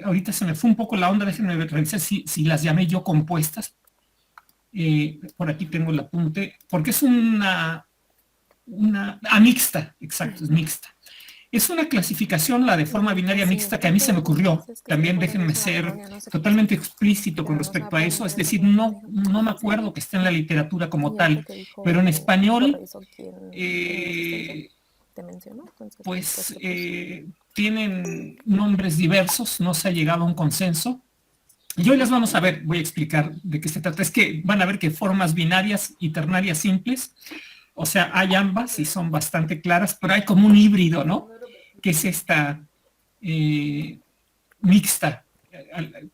ahorita se me fue un poco la onda, déjenme revisar si las llamé yo compuestas. Por aquí tengo el apunte, porque es una mixta, exacto, es mixta. Es una clasificación, la de forma binaria mixta, que a mí se me ocurrió. También déjenme ser totalmente explícito con respecto a eso, es decir, no me acuerdo que esté en la literatura como tal, pero en español, pues tienen nombres diversos, no se ha llegado a un consenso. Y hoy las vamos a ver, voy a explicar de qué se trata. Es que van a ver que formas binarias y ternarias simples, o sea, hay ambas y son bastante claras, pero hay como un híbrido, ¿no? Que es esta mixta.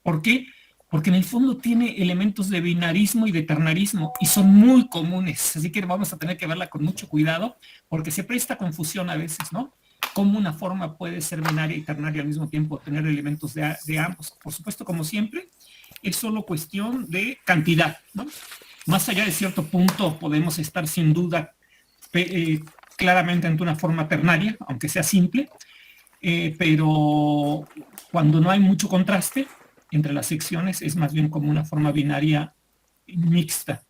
¿Por qué? Porque en el fondo tiene elementos de binarismo y de ternarismo y son muy comunes, así que vamos a tener que verla con mucho cuidado porque se presta confusión a veces, ¿no? Cómo una forma puede ser binaria y ternaria al mismo tiempo, tener elementos de ambos. Por supuesto, como siempre, es solo cuestión de cantidad, ¿no? Más allá de cierto punto podemos estar sin duda claramente ante una forma ternaria, aunque sea simple, pero cuando no hay mucho contraste entre las secciones es más bien como una forma binaria mixta.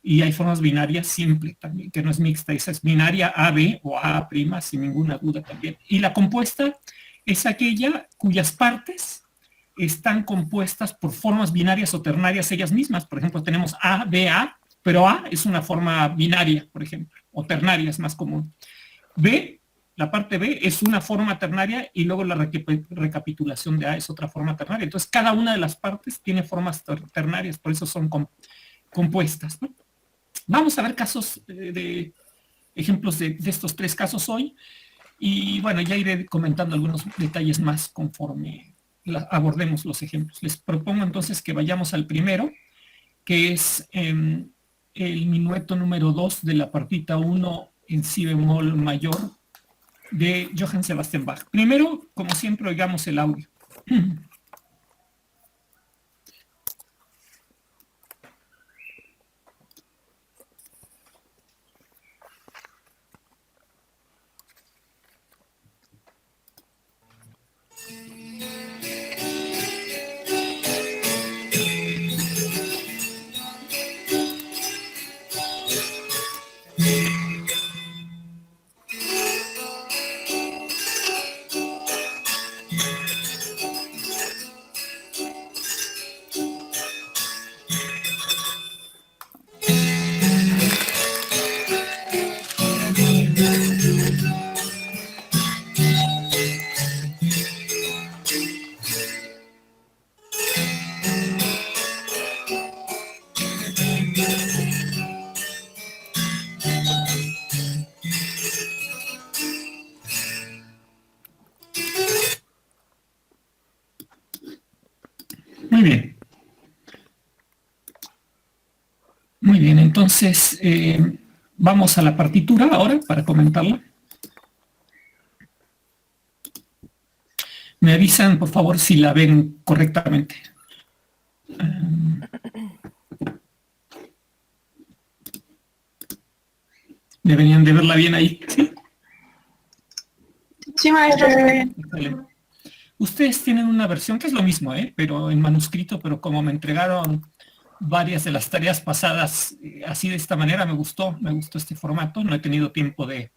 Y hay formas binarias simples también, que no es mixta, esa es binaria AB o AA', sin ninguna duda también. Y la compuesta es aquella cuyas partes están compuestas por formas binarias o ternarias ellas mismas. Por ejemplo, tenemos A, B, A, pero A es una forma binaria, por ejemplo, o ternaria es más común. B, la parte B es una forma ternaria y luego la recapitulación de A es otra forma ternaria. Entonces, cada una de las partes tiene formas ternarias, por eso son compuestas, ¿no? Vamos a ver casos de ejemplos de estos tres casos hoy y bueno, ya iré comentando algunos detalles más conforme abordemos los ejemplos. Les propongo entonces que vayamos al primero, que es el minueto número 2 de la partita 1 en si bemol mayor de Johann Sebastian Bach. Primero, como siempre, oigamos el audio. Muy bien. Muy bien, entonces vamos a la partitura ahora para comentarla. Me avisan, por favor, si la ven correctamente. Deberían de verla bien ahí, ¿sí? Sí, maestro, se ve bien. Vale. Ustedes tienen una versión que es lo mismo, pero en manuscrito, pero como me entregaron varias de las tareas pasadas así de esta manera, me gustó este formato. No he tenido tiempo de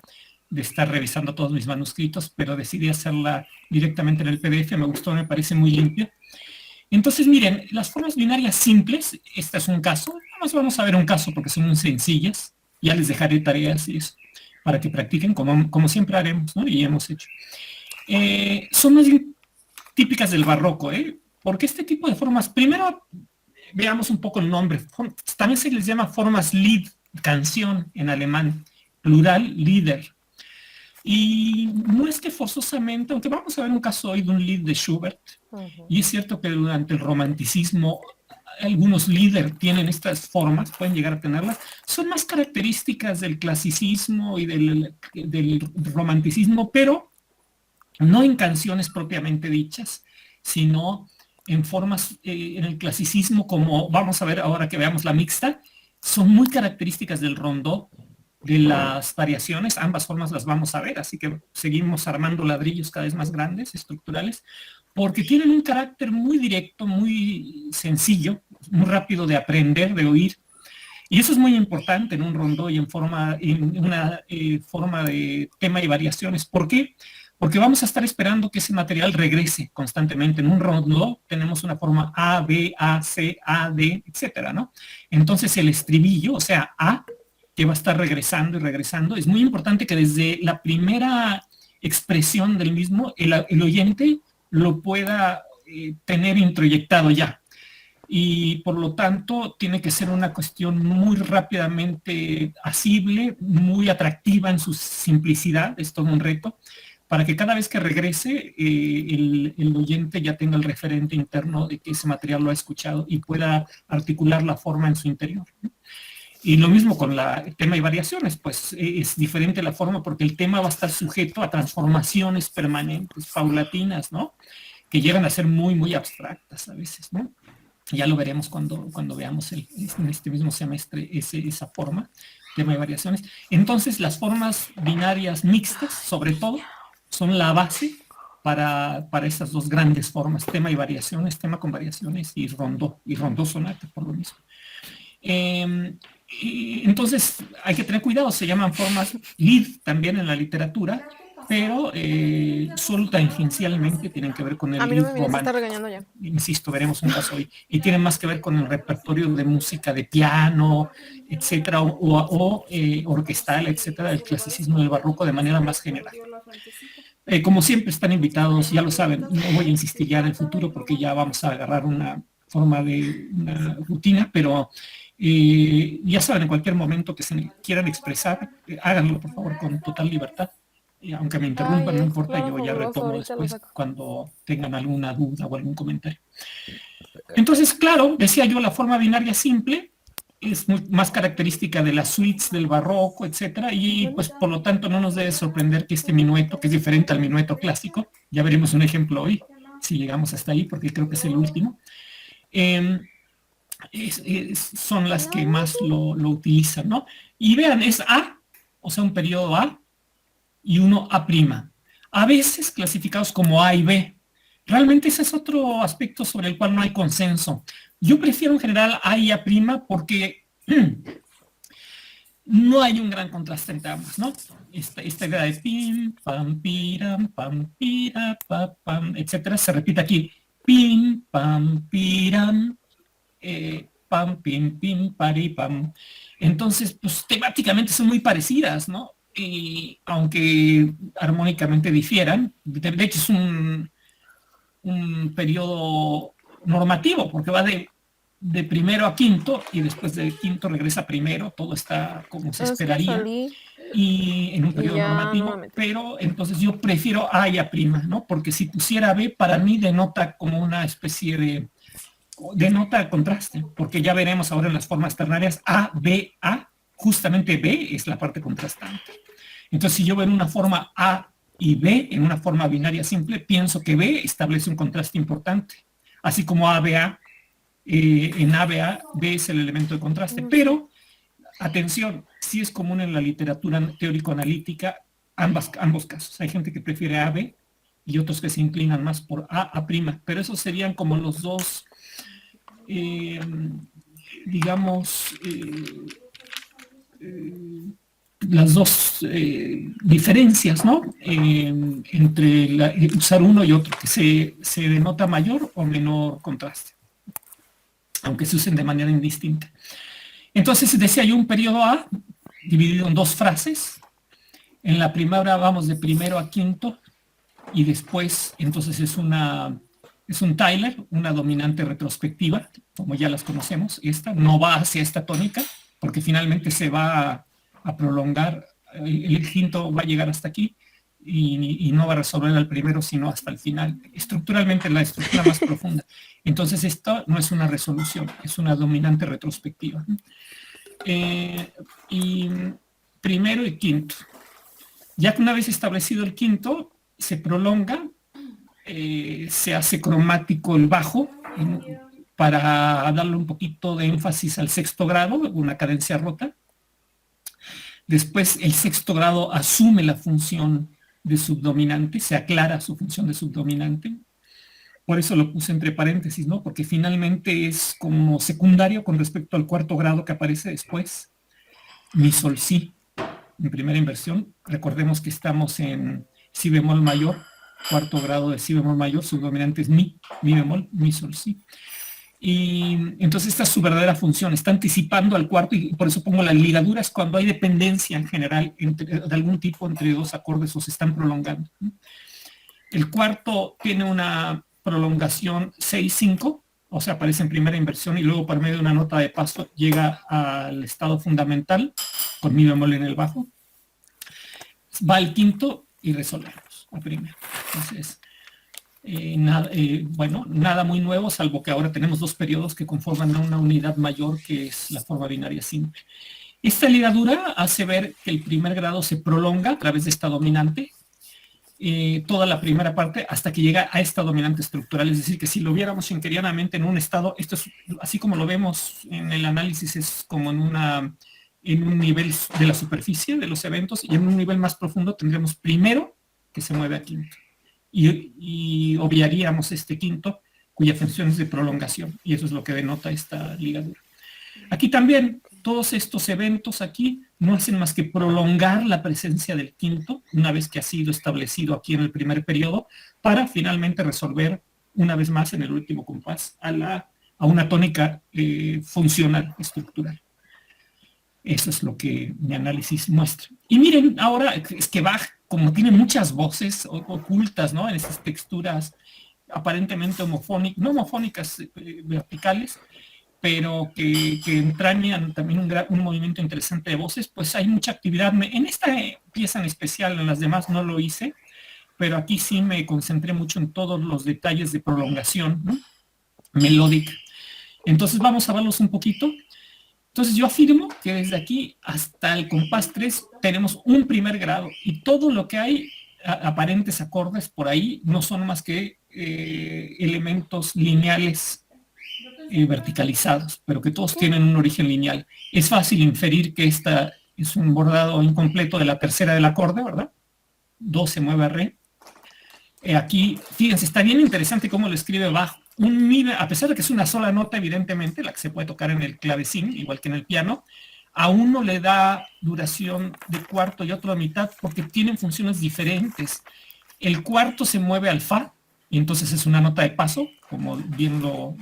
estar revisando todos mis manuscritos, pero decidí hacerla directamente en el PDF, me gustó, me parece muy limpia. Entonces, miren, las formas binarias simples, este es un caso, nada más vamos a ver un caso porque son muy sencillas, ya les dejaré tareas y eso, para que practiquen como siempre haremos, ¿no? Y hemos hecho. Son más típicas del barroco, porque este tipo de formas, primero veamos un poco el nombre, también se les llama formas Lied, canción en alemán, plural, Lieder. Y no es que forzosamente, aunque vamos a ver un caso hoy de un Lied de Schubert, y es cierto que durante el romanticismo algunos Lieder tienen estas formas, pueden llegar a tenerlas, son más características del clasicismo y del romanticismo, pero no en canciones propiamente dichas, sino en formas en el clasicismo, como vamos a ver ahora que veamos la mixta, son muy características del rondó, de las variaciones, ambas formas las vamos a ver, así que seguimos armando ladrillos cada vez más grandes, estructurales. porque tienen un carácter muy directo, muy sencillo, muy rápido de aprender, de oír. Y eso es muy importante en un rondó y en una forma de tema y variaciones. ¿Por qué? Porque vamos a estar esperando que ese material regrese constantemente. En un rondó tenemos una forma A, B, A, C, A, D, etcétera, ¿no? Entonces el estribillo, o sea, A, que va a estar regresando y regresando, es muy importante que desde la primera expresión del mismo, el oyente lo pueda tener introyectado ya. Y por lo tanto tiene que ser una cuestión muy rápidamente asible, muy atractiva en su simplicidad, es todo un reto, para que cada vez que regrese el oyente ya tenga el referente interno de que ese material lo ha escuchado y pueda articular la forma en su interior. Y lo mismo con el tema y variaciones, pues es diferente la forma porque el tema va a estar sujeto a transformaciones permanentes, paulatinas, ¿no? Que llegan a ser muy, muy abstractas a veces, ¿no? Ya lo veremos cuando veamos en este mismo semestre esa forma, tema de variaciones. Entonces, las formas binarias mixtas, sobre todo, son la base para estas dos grandes formas, tema y variaciones, tema con variaciones y rondó sonata, por lo mismo. Entonces, hay que tener cuidado, se llaman formas lead también en la literatura, pero solo tangencialmente tienen que ver con el lead romántico. Está regañando ya. Insisto, veremos un caso hoy, y tienen más que ver con el repertorio de música de piano, etcétera, o orquestal, etcétera, del clasicismo del barroco de manera más general. Como siempre están invitados, ya lo saben, no voy a insistir ya en el futuro porque ya vamos a agarrar una forma de una rutina, pero ya saben, en cualquier momento que se quieran expresar, háganlo por favor con total libertad. Aunque me interrumpan, no importa, yo ya retomo después cuando tengan alguna duda o algún comentario. Entonces, claro, decía yo, la forma binaria simple es más característica de las suites del barroco, etcétera, y pues por lo tanto no nos debe sorprender que este minueto, que es diferente al minueto clásico, ya veremos un ejemplo hoy, si llegamos hasta ahí, porque creo que es el último, son las que más lo utilizan, ¿no? Y vean, es A, o sea, un periodo A, y uno A', a veces clasificados como A y B. Realmente ese es otro aspecto sobre el cual no hay consenso. Yo prefiero en general A y A' porque no hay un gran contraste entre ambas, ¿no? Esta idea de pim, pam, piram, pam, pira, pa, pam, etcétera, se repite aquí. Pim, pam, piram, pam, pim, pim, pari, pam. Entonces, pues temáticamente son muy parecidas, ¿no? Y aunque armónicamente difieran, de hecho es un periodo normativo, porque va de primero a quinto y después de quinto regresa a primero, todo está como se esperaría y en un periodo normativo, pero entonces yo prefiero A y A', ¿no? Porque si pusiera B, para mí denota como una especie de denota contraste, porque ya veremos ahora en las formas ternarias A, B, A, justamente B es la parte contrastante. Entonces, si yo veo en una forma A y B, en una forma binaria simple, pienso que B establece un contraste importante. Así como ABA, en ABA, B es el elemento de contraste. Pero, atención, sí es común en la literatura teórico-analítica ambos casos. Hay gente que prefiere AB y otros que se inclinan más por A', pero esos serían como los dos, digamos, las dos diferencias, ¿no? Entre usar uno y otro, que se denota mayor o menor contraste, aunque se usen de manera indistinta. Entonces, decía yo, un periodo A, dividido en dos frases. En la primera vamos de primero a quinto, y después, entonces es un Tyler, una dominante retrospectiva, como ya las conocemos. Esta no va hacia esta tónica, porque finalmente se va a prolongar, el quinto va a llegar hasta aquí y no va a resolver al primero sino hasta el final, estructuralmente la estructura más profunda. Entonces esto no es una resolución, es una dominante retrospectiva. Y primero y quinto. Ya que una vez establecido el quinto, se prolonga, se hace cromático el bajo, para darle un poquito de énfasis al sexto grado, una cadencia rota. Después el sexto grado asume la función de subdominante, se aclara su función de subdominante. Por eso lo puse entre paréntesis, ¿no? Porque finalmente es como secundario con respecto al cuarto grado que aparece después. Mi, sol, si, en primera inversión. Recordemos que estamos en si bemol mayor, cuarto grado de si bemol mayor, su dominante es mi bemol, mi, sol, si. Y entonces esta es su verdadera función, está anticipando al cuarto, y por eso pongo las ligaduras cuando hay dependencia en general de algún tipo entre dos acordes o se están prolongando. El cuarto tiene una prolongación 6-5, o sea, aparece en primera inversión y luego por medio de una nota de paso llega al estado fundamental con mi bemol en el bajo. Va al quinto y resolvemos a primero. Entonces, bueno, nada muy nuevo, salvo que ahora tenemos dos periodos que conforman una unidad mayor, que es la forma binaria simple. Esta ligadura hace ver que el primer grado se prolonga a través de esta dominante, toda la primera parte hasta que llega a esta dominante estructural, es decir, que si lo viéramos schenkerianamente en un estado, esto es así como lo vemos en el análisis, es como en un nivel de la superficie de los eventos, y en un nivel más profundo tendremos primero que se mueve a quinto. Y obviaríamos este quinto, cuya función es de prolongación, y eso es lo que denota esta ligadura. Aquí también, todos estos eventos aquí no hacen más que prolongar la presencia del quinto, una vez que ha sido establecido aquí en el primer periodo, para finalmente resolver una vez más en el último compás a una tónica funcional, estructural. Eso es lo que mi análisis muestra. Y miren, ahora es que Bach, como tiene muchas voces ocultas, ¿no? En esas texturas aparentemente homofónicas, no homofónicas, verticales, pero que entrañan también un movimiento interesante de voces, pues hay mucha actividad. En esta pieza en especial, en las demás no lo hice, pero aquí sí me concentré mucho en todos los detalles de prolongación, ¿no? Melódica. Entonces vamos a verlos un poquito. Entonces yo afirmo que desde aquí hasta el compás 3 tenemos un primer grado, y todo lo que hay aparentes acordes por ahí no son más que elementos lineales verticalizados, pero que todos tienen un origen lineal. Es fácil inferir que esta es un bordado incompleto de la tercera del acorde, ¿verdad? Do se mueve a re. Aquí, fíjense, está bien interesante cómo lo escribe Bach. Un mi, a pesar de que es una sola nota, evidentemente, la que se puede tocar en el clavecín, igual que en el piano, a uno le da duración de cuarto y otro a mitad, porque tienen funciones diferentes. El cuarto se mueve al fa, y entonces es una nota de paso, como bien lo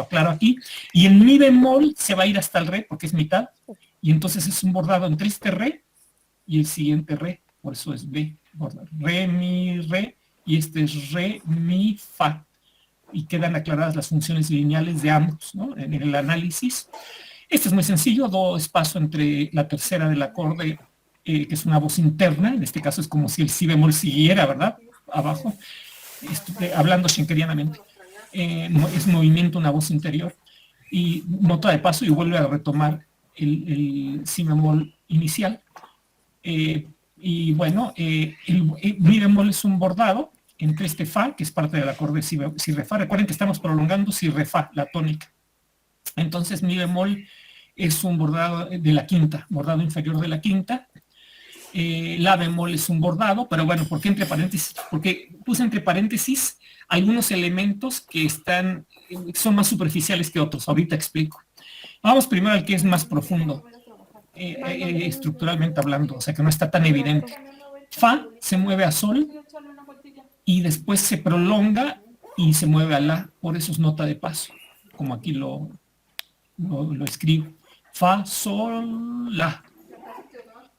aclaro aquí, y en mi bemol se va a ir hasta el re, porque es mitad, y entonces es un bordado entre este re y el siguiente re, por eso es B, re, mi, re, y este es re, mi, fa, y quedan aclaradas las funciones lineales de ambos, ¿no? En el análisis. Este es muy sencillo, do es paso entre la tercera del acorde, que es una voz interna, en este caso es como si el si bemol siguiera, ¿verdad? Abajo, hablando schenkerianamente. Es movimiento, una voz interior, y nota de paso y vuelve a retomar el si bemol inicial. Y bueno, mi bemol es un bordado entre este fa, que es parte del acorde si, re, fa. Recuerden que estamos prolongando si, re, fa, la tónica. Entonces mi bemol es un bordado de la quinta, bordado inferior de la quinta. La bemol es un bordado, pero bueno, ¿por qué entre paréntesis? Porque puse entre paréntesis algunos elementos que son más superficiales que otros. Ahorita explico. Vamos primero al que es más profundo, estructuralmente hablando, o sea que no está tan evidente. Fa se mueve a sol y después se prolonga y se mueve a la, por eso es nota de paso, como aquí lo escribo. Fa, sol, la.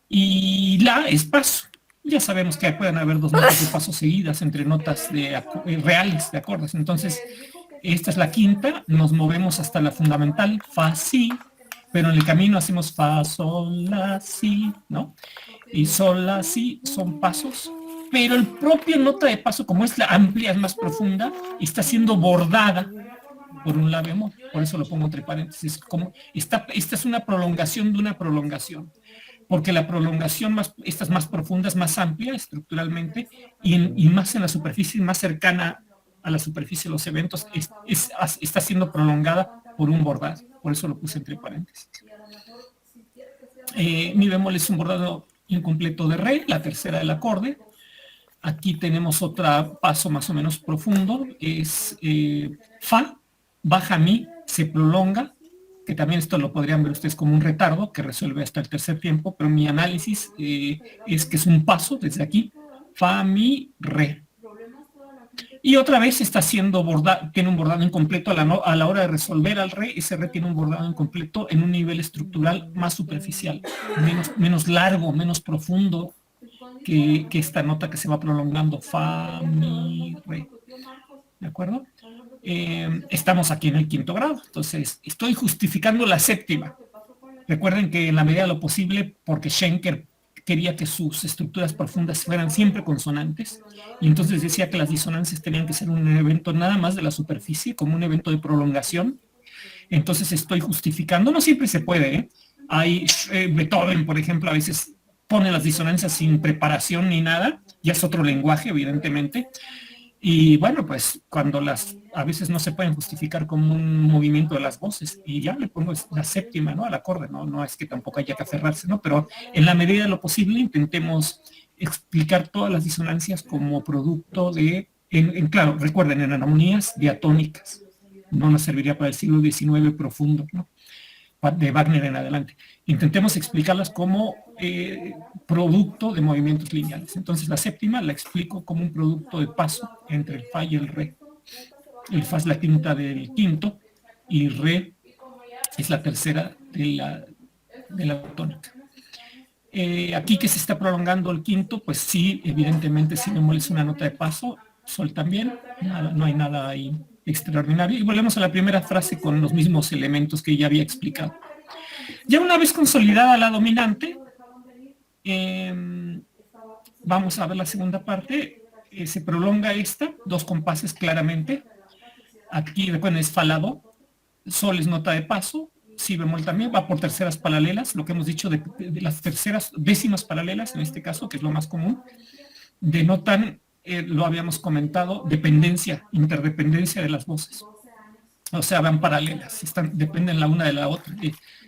Y la es paso. Ya sabemos que pueden haber dos notas de paso seguidas entre notas reales de acordes. Entonces, esta es la quinta, nos movemos hasta la fundamental, fa, si, pero en el camino hacemos fa, sol, la, si, ¿no? Y sol, la, si son pasos, pero el propio nota de paso, como es la amplia, es más profunda, está siendo bordada por un la bemol, por eso lo pongo entre paréntesis. Esta es una prolongación de una prolongación, porque la prolongación esta es más profunda, es más amplia estructuralmente, y más en la superficie, más cercana a la superficie de los eventos, está siendo prolongada por un bordado, por eso lo puse entre paréntesis. Mi bemol es un bordado incompleto de re, la tercera del acorde. Aquí tenemos otro paso más o menos profundo, es fa, baja mi, se prolonga, que también esto lo podrían ver ustedes como un retardo que resuelve hasta el tercer tiempo, pero mi análisis es que es un paso desde aquí, fa, mi, re. Y otra vez está siendo bordado, tiene un bordado incompleto a la hora de resolver al re, ese re tiene un bordado incompleto en un nivel estructural más superficial, menos largo, menos profundo que esta nota que se va prolongando, fa, mi, re. ¿De acuerdo? Estamos aquí en el quinto grado, entonces estoy justificando la séptima. Recuerden que en la medida de lo posible, porque Schenker quería que sus estructuras profundas fueran siempre consonantes, y entonces decía que las disonancias tenían que ser un evento nada más de la superficie, como un evento de prolongación. Entonces estoy justificando, no siempre se puede, ¿eh? Hay Beethoven, por ejemplo, a veces pone las disonancias sin preparación ni nada, ya es otro lenguaje, evidentemente, y bueno, pues cuando a veces no se pueden justificar como un movimiento de las voces, y ya le pongo la séptima, ¿no? Al acorde, no es que tampoco haya que aferrarse, ¿no? Pero en la medida de lo posible intentemos explicar todas las disonancias como producto de, claro, recuerden, en armonías diatónicas, no nos serviría para el siglo XIX profundo, ¿no? De Wagner en adelante. Intentemos explicarlas como producto de movimientos lineales. Entonces la séptima la explico como un producto de paso entre el fa y el re. El fa es la quinta del quinto y re es la tercera de la tónica. Aquí que se está prolongando el quinto, pues sí, evidentemente si bemol es una nota de paso, sol también, no hay nada ahí extraordinario. Y volvemos a la primera frase con los mismos elementos que ya había explicado. Ya una vez consolidada la dominante, vamos a ver la segunda parte, se prolonga esta, dos compases claramente. Aquí recuerden es fa la do, sol es nota de paso, si bemol también va por terceras paralelas, lo que hemos dicho de las terceras décimas paralelas en este caso, que es lo más común, denotan, lo habíamos comentado, dependencia, interdependencia de las voces. O sea, van paralelas, dependen la una de la otra.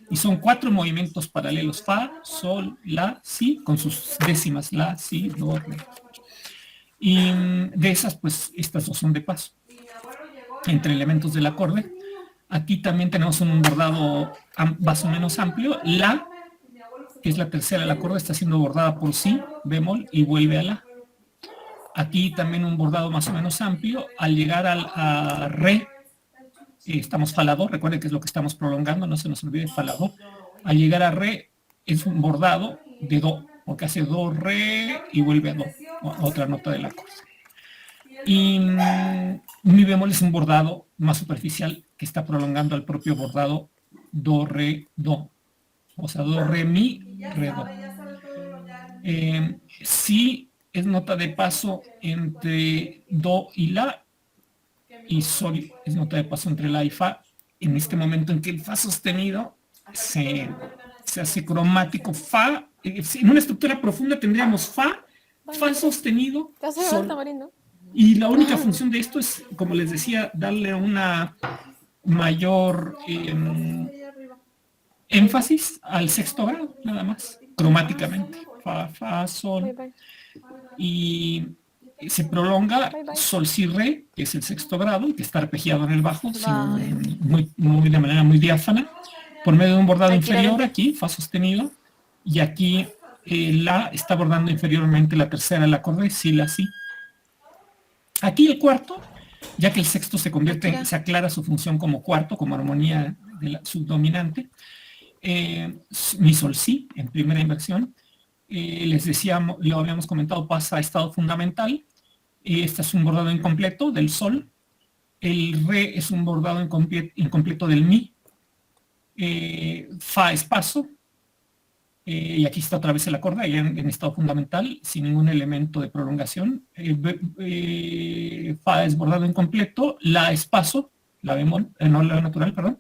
Y son 4 movimientos paralelos, fa, sol, la, si, con sus décimas, la, si, do, re. Y de esas, pues, estas dos son de paso, entre elementos del acorde. Aquí también tenemos un bordado más o menos amplio. La, que es la tercera del acorde, está siendo bordada por si, bemol, y vuelve a la. Aquí también un bordado más o menos amplio. Al llegar a re, estamos fa la do, recuerden que es lo que estamos prolongando, no se nos olvide fa la do. Al llegar a re, es un bordado de do, porque hace do, re, y vuelve a do, otra nota del acorde. Y mi bemol es un bordado más superficial que está prolongando al propio bordado do, re, do. O sea, do, re, mi, re, do. Si es nota de paso entre do y la, y sol es nota de paso entre la y fa. En este momento en que el fa sostenido se hace cromático, fa, en una estructura profunda tendríamos fa sostenido, sol. Y la única función de esto es, como les decía, darle una mayor énfasis al sexto grado, nada más, cromáticamente. Fa, fa, sol. Y se prolonga sol, si, re, que es el sexto grado, que está arpegiado en el bajo, de manera muy diáfana, por medio de un bordado inferior aquí, fa sostenido, y aquí la está bordando inferiormente la tercera del acorde, si, la, si. Aquí el cuarto, ya que el sexto se aclara su función como cuarto, como armonía de la subdominante, mi sol, si, en primera inversión, les decíamos, lo habíamos comentado, pasa a estado fundamental. Este es un bordado incompleto del sol. El re es un bordado incompleto del mi. Fa es paso. Y aquí está otra vez el acorde, ahí en estado fundamental, sin ningún elemento de prolongación. Fa es bordado incompleto. La es paso, la bemol, no la natural, perdón.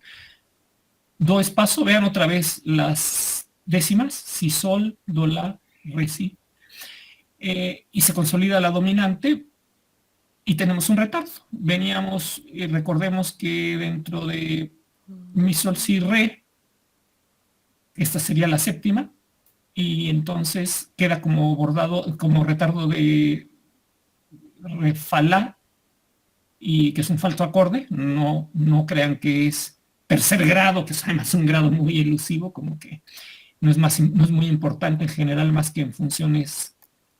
Do es paso, vean otra vez las décimas, si, sol, do, la, re, si. Y se consolida la dominante y tenemos un retardo. Veníamos, recordemos que dentro de mi, sol, si, re, esta sería la séptima, y entonces queda como bordado, como retardo de re, fa, la, y que es un falso acorde. No, no crean que es tercer grado, que es además un grado muy elusivo, como que no es muy importante en general, más que en funciones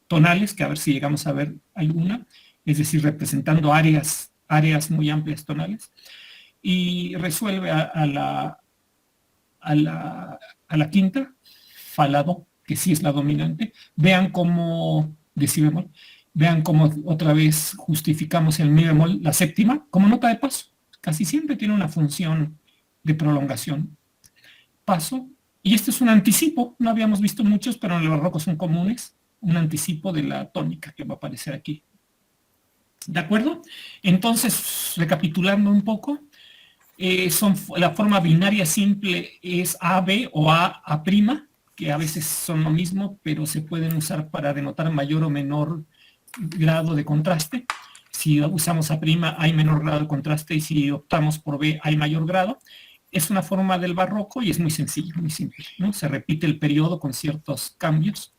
tonales, que a ver si llegamos a ver alguna, es decir, representando áreas muy amplias tonales, y resuelve a la quinta, fa, la, do, que sí es la dominante. Vean cómo, de si bemol, vean cómo otra vez justificamos el mi bemol, la séptima, como nota de paso. Casi siempre tiene una función de prolongación. Paso, y este es un anticipo, no habíamos visto muchos, pero en el barroco son comunes, un anticipo de la tónica que va a aparecer aquí. ¿De acuerdo? Entonces, recapitulando un poco, la forma binaria simple es AB o A', que a veces son lo mismo, pero se pueden usar para denotar mayor o menor grado de contraste. Si usamos A', hay menor grado de contraste, y si optamos por B, hay mayor grado. Es una forma del barroco y es muy sencillo, muy simple, ¿no? Se repite el periodo con ciertos cambios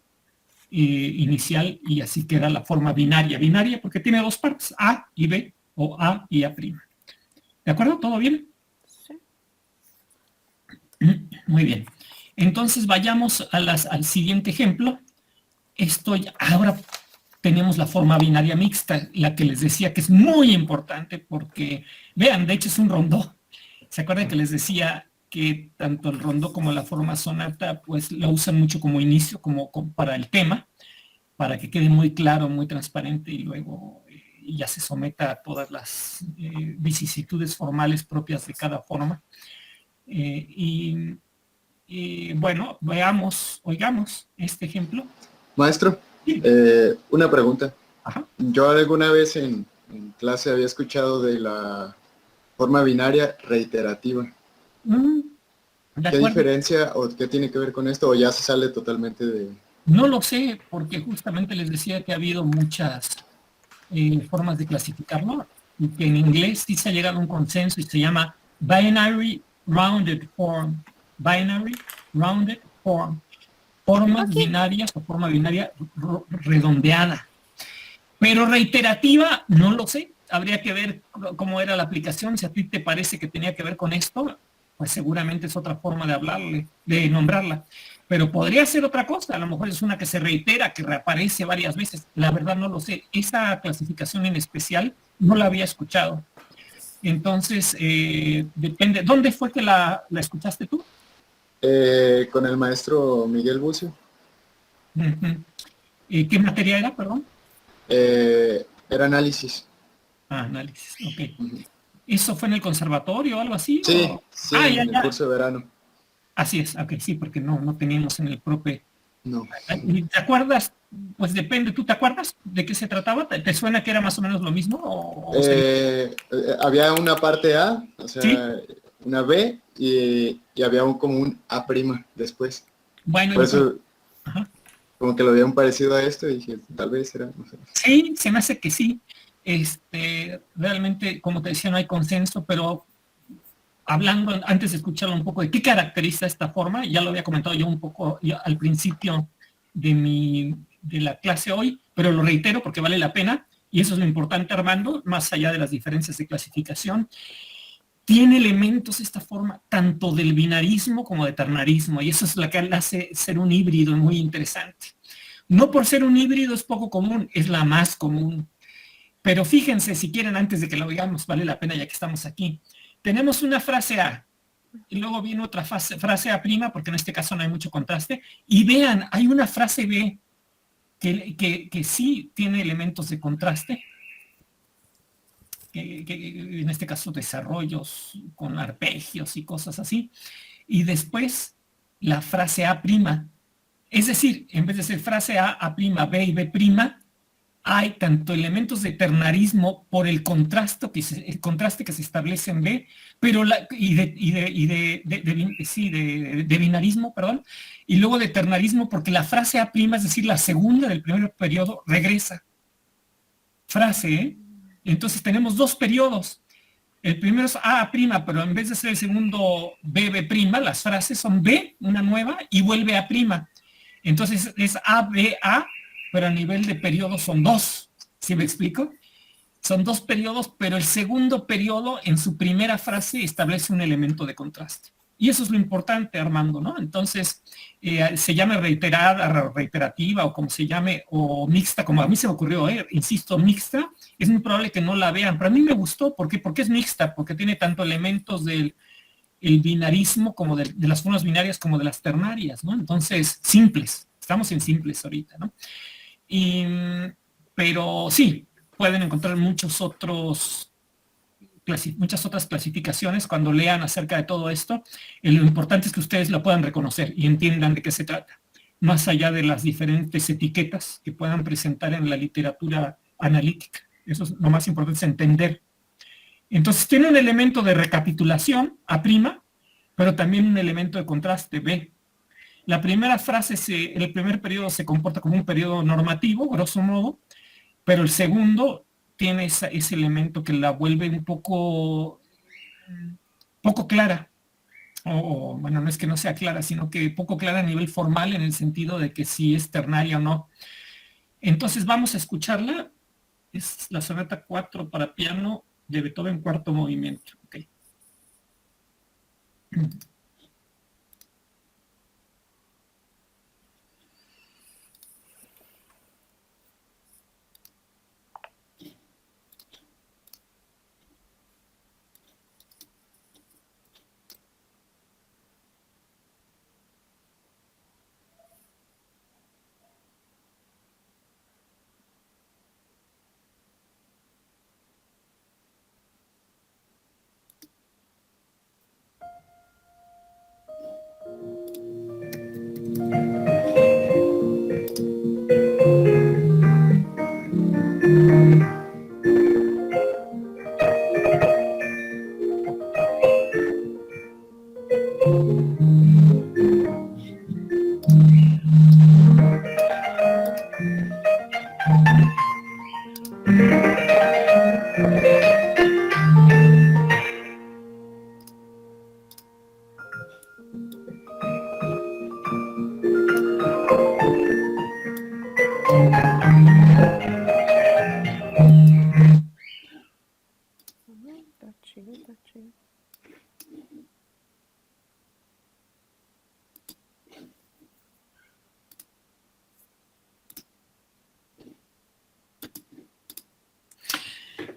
inicial, y así queda la forma binaria. Binaria porque tiene dos partes, A y B, o A y A'. ¿De acuerdo? ¿Todo bien? Sí. Muy bien. Entonces vayamos al siguiente ejemplo. Ahora tenemos la forma binaria mixta, la que les decía que es muy importante porque, vean, de hecho es un rondó. ¿Se acuerdan que les decía que tanto el rondó como la forma sonata pues lo usan mucho como inicio, como para el tema, para que quede muy claro, muy transparente, y luego ya se someta a todas las vicisitudes formales propias de cada forma? Bueno, oigamos este ejemplo. Maestro, Sí. una pregunta. Ajá. Yo alguna vez en clase había escuchado de la forma binaria reiterativa. ¿Qué diferencia o qué tiene que ver con esto? ¿O ya se sale totalmente de...? No lo sé, porque justamente les decía que ha habido muchas formas de clasificarlo, y que en inglés sí se ha llegado a un consenso y se llama Binary Rounded Form. Binary Rounded Form. Formas binarias o forma binaria redondeada. Pero reiterativa, no lo sé. Habría que ver cómo era la aplicación. Si a ti te parece que tenía que ver con esto, pues seguramente es otra forma de nombrarla. Pero podría ser otra cosa. A lo mejor es una que se reitera, que reaparece varias veces. La verdad no lo sé. Esa clasificación en especial no la había escuchado. Entonces, depende. ¿Dónde fue que la escuchaste tú? Con el maestro Miguel Bucio. ¿Qué materia era, perdón? Era análisis. Análisis, ok. ¿Eso fue en el conservatorio o algo así? Sí, sí, en el curso de verano. Así es, ok, sí, porque no teníamos en el prope. No. ¿Te acuerdas? Pues depende, ¿tú te acuerdas de qué se trataba? ¿Te suena que era más o menos lo mismo? Había una parte A, o sea, ¿sí? Una B, y había como un A' después. Bueno, por eso, como que lo habían parecido a esto, y dije, tal vez era, no sé. Sí, se me hace que sí. Realmente, como te decía, no hay consenso, pero hablando, antes de escucharlo un poco de qué caracteriza esta forma, ya lo había comentado yo un poco al principio de la clase hoy, pero lo reitero porque vale la pena, y eso es lo importante, Armando, más allá de las diferencias de clasificación. Tiene elementos esta forma tanto del binarismo como de ternarismo, y eso es lo que la hace ser un híbrido muy interesante. No por ser un híbrido es poco común, es la más común. Pero fíjense, si quieren, antes de que lo oigamos, vale la pena ya que estamos aquí. Tenemos una frase A, y luego viene otra frase A', porque en este caso no hay mucho contraste, y vean, hay una frase B que sí tiene elementos de contraste, que en este caso desarrollos con arpegios y cosas así, y después la frase A', es decir, en vez de ser frase A', B y B', hay tanto elementos de ternarismo por el contraste que se establece en B, pero de binarismo, perdón, y luego de ternarismo porque la frase A', es decir, la segunda del primer periodo, regresa. Frase, ¿eh? Entonces tenemos dos periodos. El primero es A', pero en vez de ser el segundo B', las frases son B, una nueva, y vuelve A'. Entonces es A, B, A, pero a nivel de periodo son dos. ¿Sí me explico? Son dos periodos, pero el segundo periodo en su primera frase establece un elemento de contraste. Y eso es lo importante, Armando, ¿no? Entonces, se llame reiterada, reiterativa, o como se llame, o mixta, como a mí se me ocurrió, insisto, mixta, es muy probable que no la vean, pero a mí me gustó, ¿por qué? Porque es mixta, porque tiene tanto elementos del binarismo como de las formas binarias como de las ternarias, ¿no? Entonces, simples, estamos en simples ahorita, ¿no? Pero sí, pueden encontrar muchas otras clasificaciones cuando lean acerca de todo esto. Lo importante es que ustedes lo puedan reconocer y entiendan de qué se trata, más allá de las diferentes etiquetas que puedan presentar en la literatura analítica. Eso es lo más importante, es entender. Entonces tiene un elemento de recapitulación, A', pero también un elemento de contraste, B. La primera frase, el primer periodo se comporta como un periodo normativo, grosso modo, pero el segundo tiene ese elemento que la vuelve un poco clara, o bueno, no es que no sea clara, sino que poco clara a nivel formal en el sentido de que si es ternaria o no. Entonces vamos a escucharla, es la sonata 4 para piano de Beethoven, cuarto movimiento. Okay.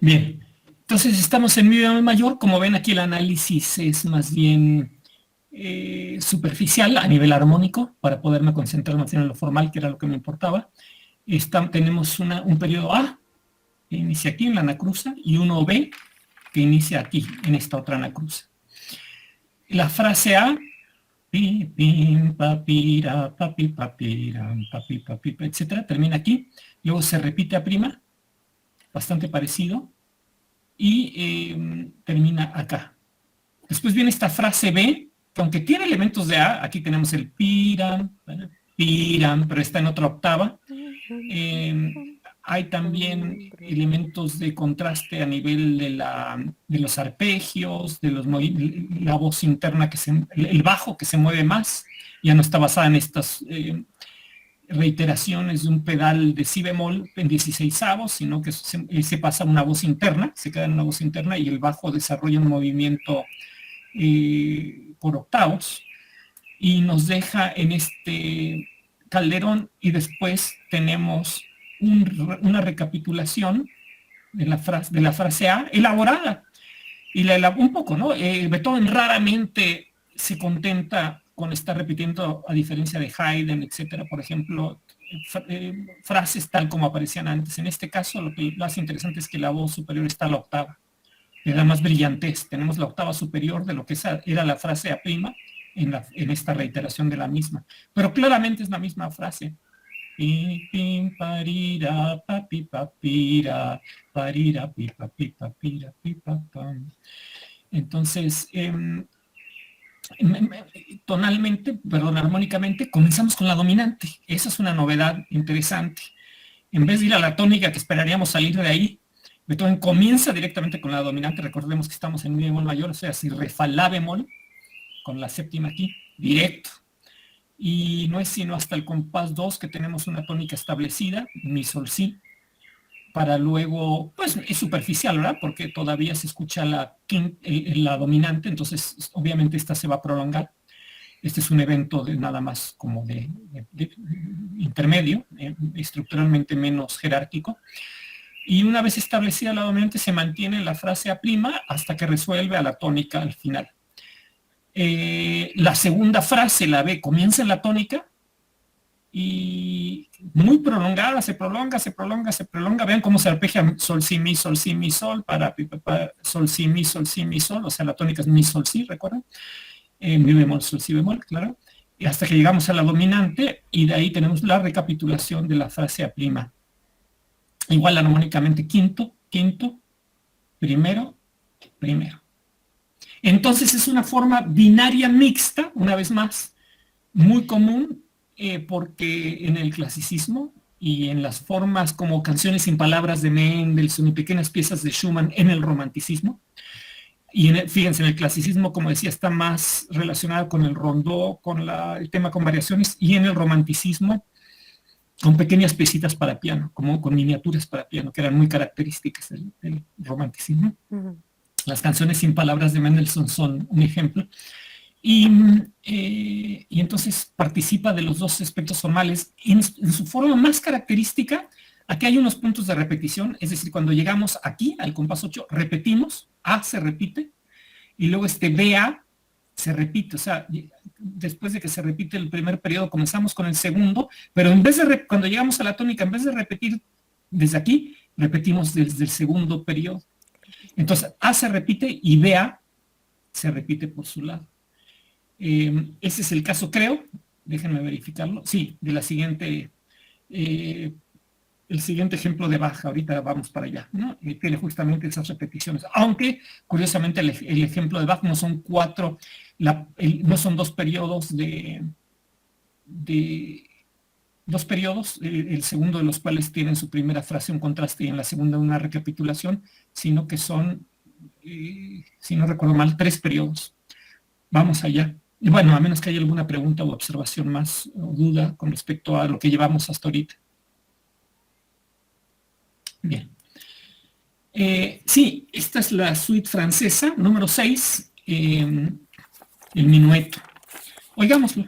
Bien, entonces estamos en mi bemol mayor. Como ven aquí el análisis es más bien superficial a nivel armónico para poderme concentrar más en lo formal, que era lo que me importaba. Tenemos un periodo A que inicia aquí en la anacruza y uno B que inicia aquí en esta otra anacruza. La frase A, pi, pim, papira, papi, papira, papi, papi, etcétera, termina aquí. Luego se repite a prima, bastante parecido, y termina acá. Después viene esta frase B, que aunque tiene elementos de A, aquí tenemos el piram, pero está en otra octava. Hay también elementos de contraste a nivel de los arpegios, de la voz interna, el bajo que se mueve más, ya no está basada en estas reiteraciones de un pedal de si bemol en 16avos, sino que se pasa a una voz interna, se queda en una voz interna y el bajo desarrolla un movimiento por octavos y nos deja en este calderón, y después tenemos una recapitulación de la frase A elaborada, y un poco, ¿no? Beethoven raramente se contenta con estar repitiendo, a diferencia de Haydn, etcétera, por ejemplo, frases tal como aparecían antes. En este caso, lo que lo hace interesante es que la voz superior está a la octava, le da más brillantez. Tenemos la octava superior de lo que era la frase A' en esta reiteración de la misma, pero claramente es la misma frase. Pim, parira, papi, papira, parira, pipa, pipa, pira, pipa, pam. Entonces, tonalmente, perdón, armónicamente, comenzamos con la dominante. Esa es una novedad interesante. En vez de ir a la tónica, que esperaríamos salir de ahí, Beethoven comienza directamente con la dominante. Recordemos que estamos en mi bemol mayor, o sea, si re fa la bemol, con la séptima aquí, directo. Y no es sino hasta el compás 2 que tenemos una tónica establecida, mi sol si. para luego, pues es superficial, ¿verdad? Porque todavía se escucha la dominante, entonces obviamente esta se va a prolongar. Este es un evento nada más como de intermedio, estructuralmente menos jerárquico. Y una vez establecida la dominante se mantiene la frase A' hasta que resuelve a la tónica al final. La segunda frase, la B, comienza en la tónica y muy prolongada, se prolonga, se prolonga, se prolonga. Vean cómo se arpeggia sol, si, mi, sol, para, sol, si, mi, sol. O sea, la tónica es mi, sol, si, ¿recuerdan? Mi bemol, sol, si bemol, claro. Y hasta que llegamos a la dominante y de ahí tenemos la recapitulación de la frase A'. Igual armónicamente quinto, quinto, primero, primero. Entonces es una forma binaria mixta, una vez más, muy común, porque en el clasicismo y en las formas como canciones sin palabras de Mendelssohn y pequeñas piezas de Schumann en el romanticismo, y fíjense, en el clasicismo, como decía, está más relacionado con el rondó, con el tema con variaciones, y en el romanticismo con pequeñas piecitas para piano, como con miniaturas para piano, que eran muy características del romanticismo. Las canciones sin palabras de Mendelssohn son un ejemplo. Y entonces participa de los dos aspectos formales. En su forma más característica, aquí hay unos puntos de repetición, es decir, cuando llegamos aquí, al compás 8, repetimos, A se repite, y luego BA se repite, o sea, después de que se repite el primer periodo, comenzamos con el segundo, pero en vez de, cuando llegamos a la tónica, en vez de repetir desde aquí, repetimos desde el segundo periodo. Entonces, A se repite y BA se repite por su lado. Ese es el caso, creo, déjenme verificarlo, sí, de la siguiente, el siguiente ejemplo de Bach, ahorita vamos para allá, ¿no? Tiene justamente esas repeticiones, aunque curiosamente el ejemplo de Bach no son no son dos periodos dos periodos, el segundo de los cuales tiene en su primera frase un contraste y en la segunda una recapitulación, sino que son, si no recuerdo mal, 3 periodos. Vamos allá. Y bueno, a menos que haya alguna pregunta o observación más o duda con respecto a lo que llevamos hasta ahorita. Bien. Sí, esta es la suite francesa, número 6, el minueto. Oigámoslo.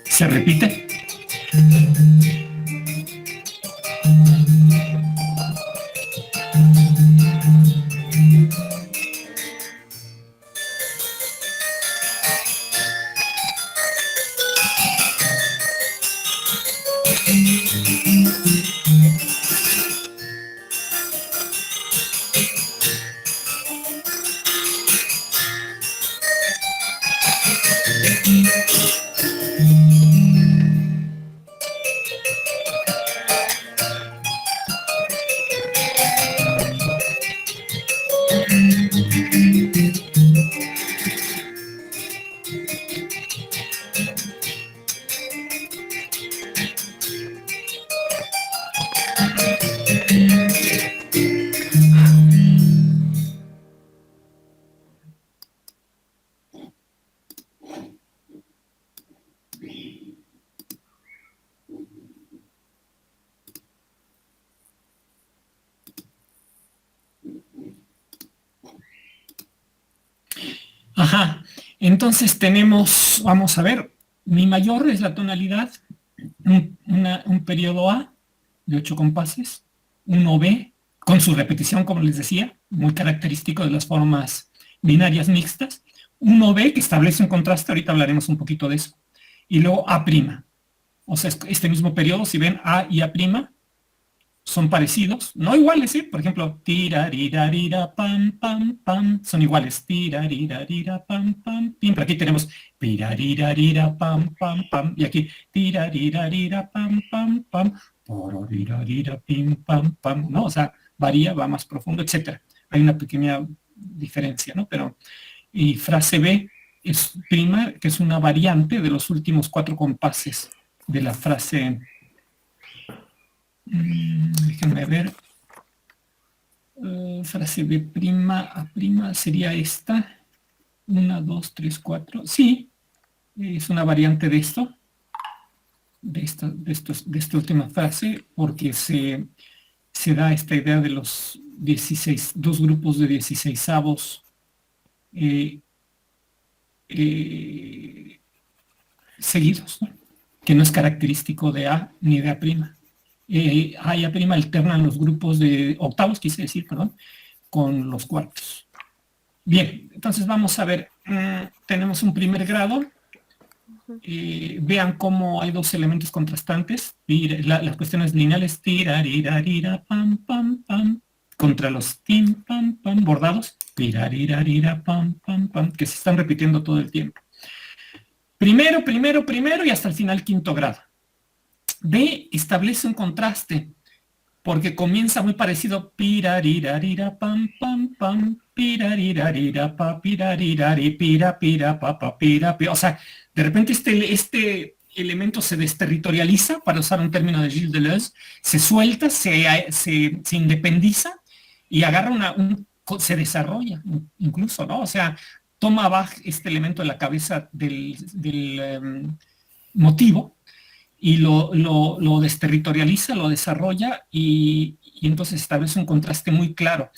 Se repite. Ajá, entonces tenemos, vamos a ver, mi mayor es la tonalidad, un periodo A de 8 compases, 1B, con su repetición, como les decía, muy característico de las formas binarias mixtas, 1B que establece un contraste, ahorita hablaremos un poquito de eso, y luego A', o sea, este mismo periodo, si ven A y A', son parecidos, no iguales, ¿sí? Por ejemplo, tirarirarira, pam, pam, pam, son iguales, tirarirarira, pam, pam, pim, pero aquí tenemos pirarirarira, pam, pam, pam, y aquí tirarirarira, pam, pam, pam, pororirarira, pim, pam, pam, ¿no? O sea, varía, va más profundo, etcétera. Hay una pequeña diferencia, ¿no? Pero, y frase B es prima, que es una variante de los últimos 4 compases de la frase. Déjenme ver. Frase B prima a prima sería esta. 1, 2, 3, 4. Sí, es una variante de esto. De esta última frase, porque se da esta idea de los 16, 2 grupos de 16avos seguidos, ¿no? Que no es característico de A ni de A'. A y A' alternan los grupos de octavos, quise decir, perdón, con los cuartos. Bien, entonces vamos a ver, tenemos un primer grado. Vean cómo hay 2 elementos contrastantes, las cuestiones lineales, tirarirarira, pam, pam, pam, contra los tim, pam, pam, bordados, tirarirarira, pam, pam, pam, que se están repitiendo todo el tiempo. Primero, primero, primero y hasta el final 5º grado. B establece un contraste, porque comienza muy parecido, pirarirarira, pam, pam, pam, pirarirarira, pa, pirarirari, pira, pira, pa, pa, pira, pira. O sea, de repente este elemento se desterritorializa, para usar un término de Gilles Deleuze, se suelta, se independiza y agarra se desarrolla incluso, ¿no? O sea, toma Bach este elemento de la cabeza del motivo y lo desterritorializa, lo desarrolla y entonces establece un contraste muy claro.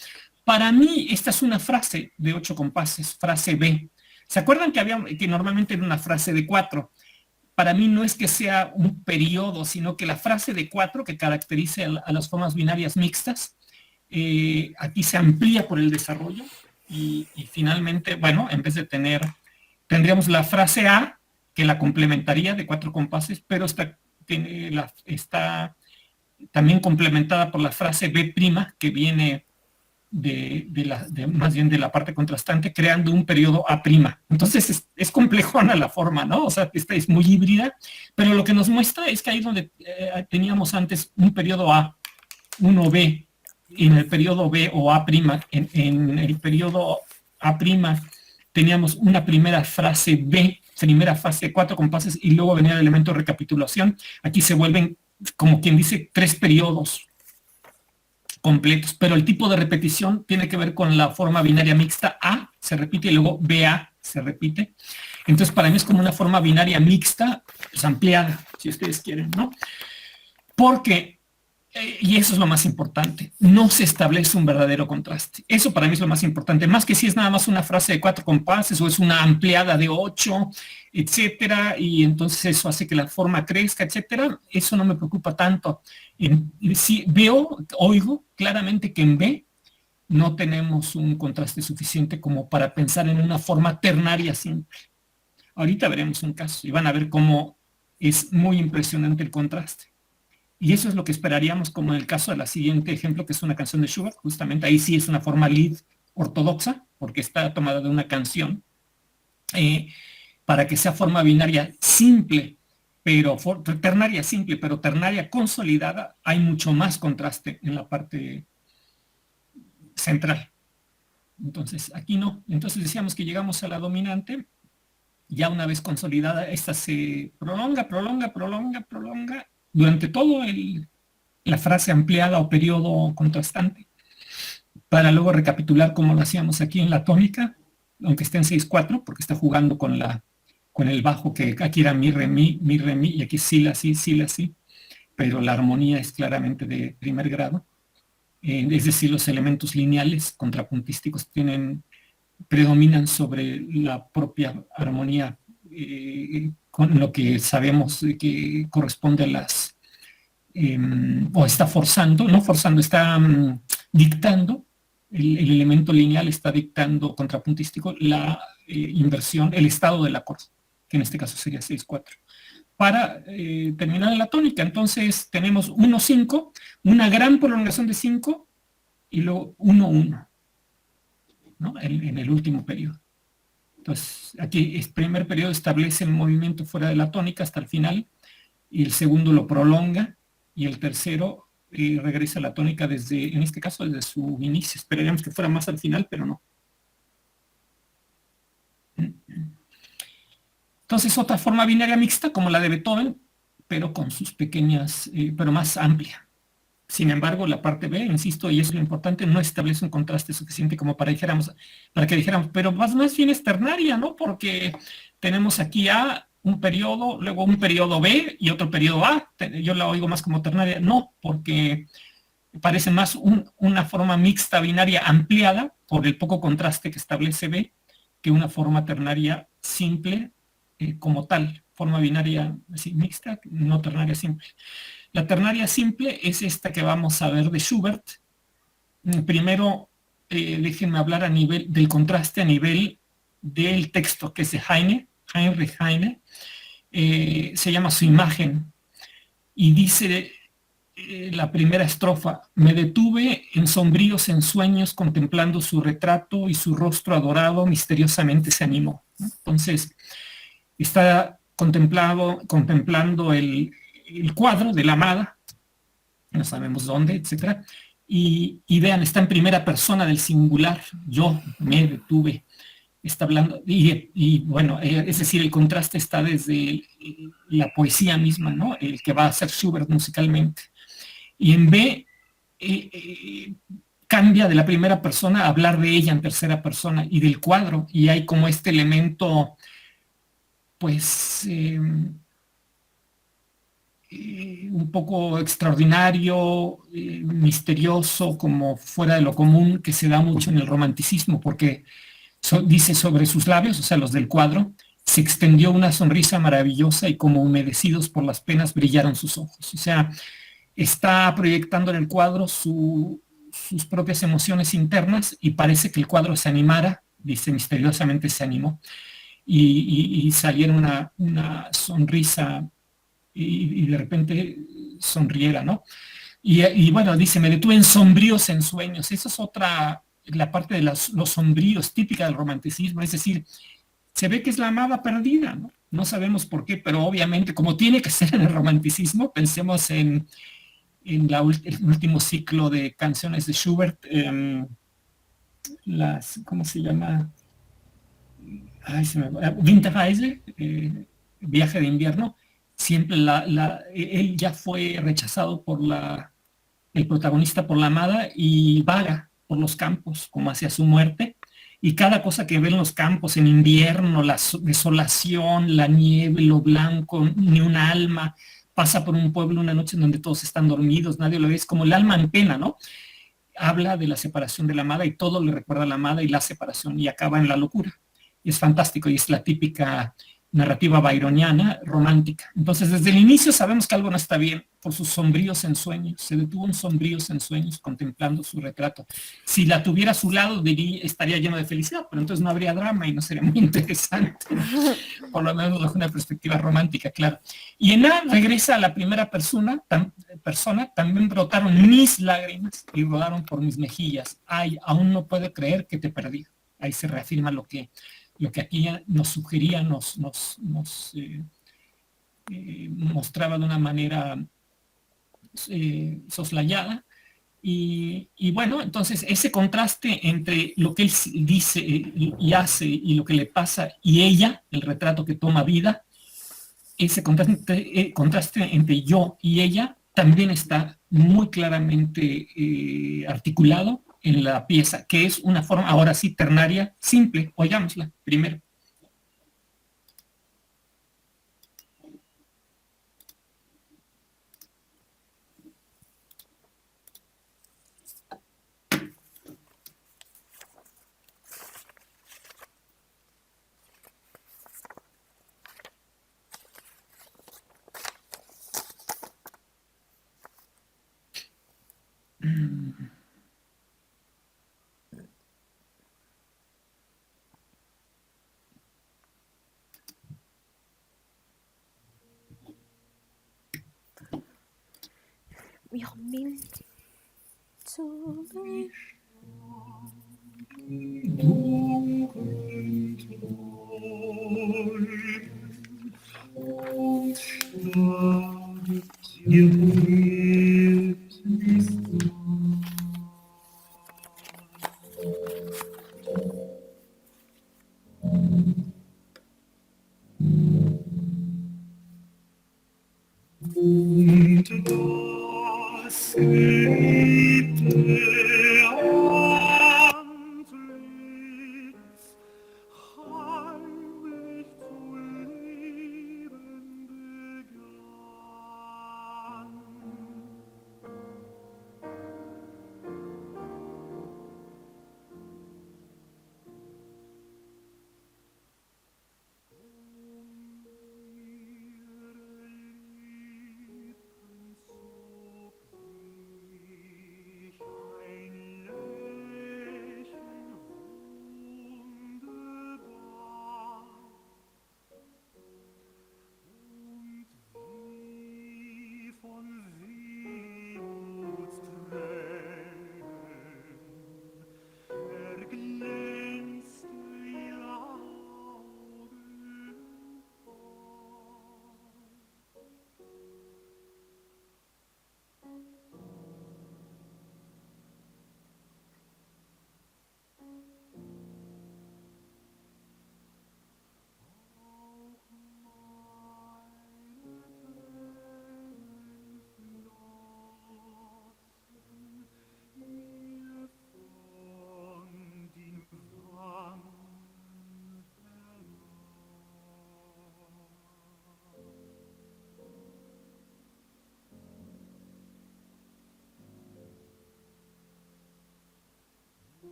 Para mí, esta es una frase de 8 compases, frase B. ¿Se acuerdan que normalmente era una frase de 4? Para mí no es que sea un periodo, sino que la frase de 4 que caracteriza a las formas binarias mixtas, aquí se amplía por el desarrollo y finalmente, bueno, en vez de tendríamos la frase A, que la complementaría de 4 compases, pero está también complementada por la frase B', que viene más bien de la parte contrastante, creando un periodo A'. Entonces es complejona la forma, ¿no? O sea, esta es muy híbrida, pero lo que nos muestra es que ahí donde teníamos antes un periodo A, 1B, y en el periodo B o A', en el periodo A' teníamos una primera frase B, primera frase de 4 compases, y luego venía el elemento de recapitulación. Aquí se vuelven, como quien dice, 3 periodos completos, pero el tipo de repetición tiene que ver con la forma binaria mixta. A se repite y luego BA se repite. Entonces para mí es como una forma binaria mixta, pues ampliada, si ustedes quieren, ¿no? Porque, y eso es lo más importante, no se establece un verdadero contraste. Eso para mí es lo más importante, más que si es nada más una frase de 4 compases o es una ampliada de 8, etcétera, y entonces eso hace que la forma crezca, etcétera. Eso no me preocupa tanto. Sí, oigo claramente que en B no tenemos un contraste suficiente como para pensar en una forma ternaria simple. Ahorita veremos un caso y van a ver cómo es muy impresionante el contraste. Y eso es lo que esperaríamos, como en el caso de la siguiente ejemplo, que es una canción de Schubert. Justamente ahí sí es una forma Lied ortodoxa, porque está tomada de una canción, para que sea forma binaria simple, pero ternaria simple, pero ternaria consolidada, hay mucho más contraste en la parte central. Entonces, aquí no. Entonces decíamos que llegamos a la dominante, ya una vez consolidada, esta se prolonga, prolonga, prolonga, prolonga, durante todo la frase ampliada o periodo contrastante, para luego recapitular como lo hacíamos aquí en la tónica, aunque esté en 6/4, porque está jugando con el bajo, que aquí era mi, re, mi, y aquí si, la, si, pero la armonía es claramente de primer grado. Es decir, los elementos lineales contrapuntísticos predominan sobre la propia armonía, con lo que sabemos que corresponde a las, o está forzando, no forzando, está dictando, el elemento lineal está dictando contrapuntístico la inversión, el estado del acorde, que en este caso sería 6/4. Para terminar la tónica, entonces tenemos 1/5, una gran prolongación de 5 y luego 1-1, ¿no? En el último periodo. Entonces, aquí el primer periodo establece el movimiento fuera de la tónica hasta el final, y el segundo lo prolonga, y el tercero regresa a la tónica desde, en este caso, desde su inicio. Esperaríamos que fuera más al final, pero no. Entonces, otra forma binaria mixta, como la de Beethoven, pero con sus pequeñas, pero más amplia. Sin embargo, la parte B, insisto, y eso es lo importante, no establece un contraste suficiente como para que dijéramos, pero más bien es ternaria, ¿no? Porque tenemos aquí A, un periodo, luego un periodo B y otro periodo A. Yo la oigo más como ternaria. No, porque parece más una forma mixta binaria ampliada por el poco contraste que establece B que una forma ternaria simple como tal. Forma binaria así, mixta, no ternaria simple. La ternaria simple es esta que vamos a ver de Schubert. Primero, déjenme hablar a nivel del contraste a nivel del texto, que es de Heinrich Heine. Se llama Su imagen, y dice la primera estrofa: me detuve en sombríos ensueños contemplando su retrato y su rostro adorado misteriosamente se animó. Entonces, está contemplando el cuadro de la amada, no sabemos dónde, etcétera, y vean, está en primera persona del singular, yo me detuve, está hablando, bueno, es decir, el contraste está desde la poesía misma, ¿no? El que va a hacer Schubert musicalmente. Y en B, cambia de la primera persona a hablar de ella en tercera persona y del cuadro, y hay como este elemento, pues, un poco extraordinario, misterioso, como fuera de lo común, que se da mucho en el romanticismo, porque dice sobre sus labios, o sea, los del cuadro, se extendió una sonrisa maravillosa y como humedecidos por las penas brillaron sus ojos. O sea, está proyectando en el cuadro sus propias emociones internas y parece que el cuadro se animara, dice misteriosamente se animó, y saliera una sonrisa y de repente sonriera, ¿no? Y bueno, dice, me detuve en sombríos ensueños. Esa es otra, la parte de los sombríos, típica del romanticismo, es decir, se ve que es la amada perdida, ¿no? No sabemos por qué, pero obviamente, como tiene que ser en el romanticismo, pensemos en el último ciclo de canciones de Schubert, ¿cómo se llama? Ay, Winterreise, viaje de invierno. Siempre él ya fue rechazado por el protagonista, por la amada, y vaga por los campos como hacia su muerte, y cada cosa que ve en los campos en invierno, la desolación, la nieve, lo blanco, ni un alma, pasa por un pueblo una noche en donde todos están dormidos, nadie lo ve, es como el alma en pena, ¿no? Habla de la separación de la amada y todo le recuerda a la amada y la separación, y acaba en la locura. Y es fantástico, y es la típica narrativa byroniana romántica. Entonces, desde el inicio sabemos que algo no está bien por sus sombríos ensueños. Se detuvo en sombríos ensueños contemplando su retrato. Si la tuviera a su lado, estaría lleno de felicidad, pero entonces no habría drama y no sería muy interesante. Por lo menos desde una perspectiva romántica, claro. Y en A regresa a la primera persona, también brotaron mis lágrimas y rodaron por mis mejillas. Ay, aún no puedo creer que te he perdido. Ahí se reafirma lo que aquí nos sugería, nos mostraba de una manera soslayada. Y bueno, entonces ese contraste entre lo que él dice y hace y lo que le pasa y ella, el retrato que toma vida, ese contraste entre yo y ella también está muy claramente articulado en la pieza, que es una forma, ahora sí, ternaria, simple, oigámosla primero. mich mild zu bewegen.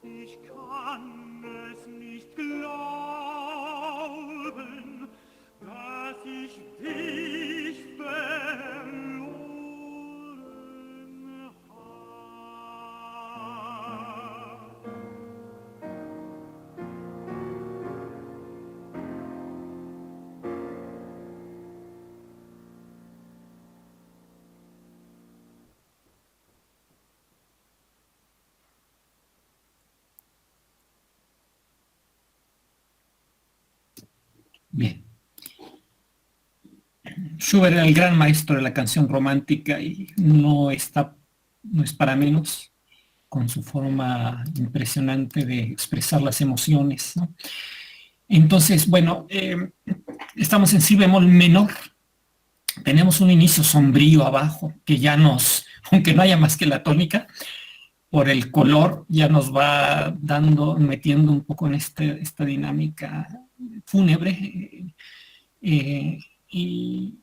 Ich kann es nicht glauben, dass ich dich verloren habe. Bien. Schubert era el gran maestro de la canción romántica y no es para menos, con su forma impresionante de expresar las emociones, ¿no? Entonces, bueno, estamos en si bemol menor, tenemos un inicio sombrío abajo, que ya nos, aunque no haya más que la tónica, por el color ya nos va metiendo un poco en esta dinámica fúnebre y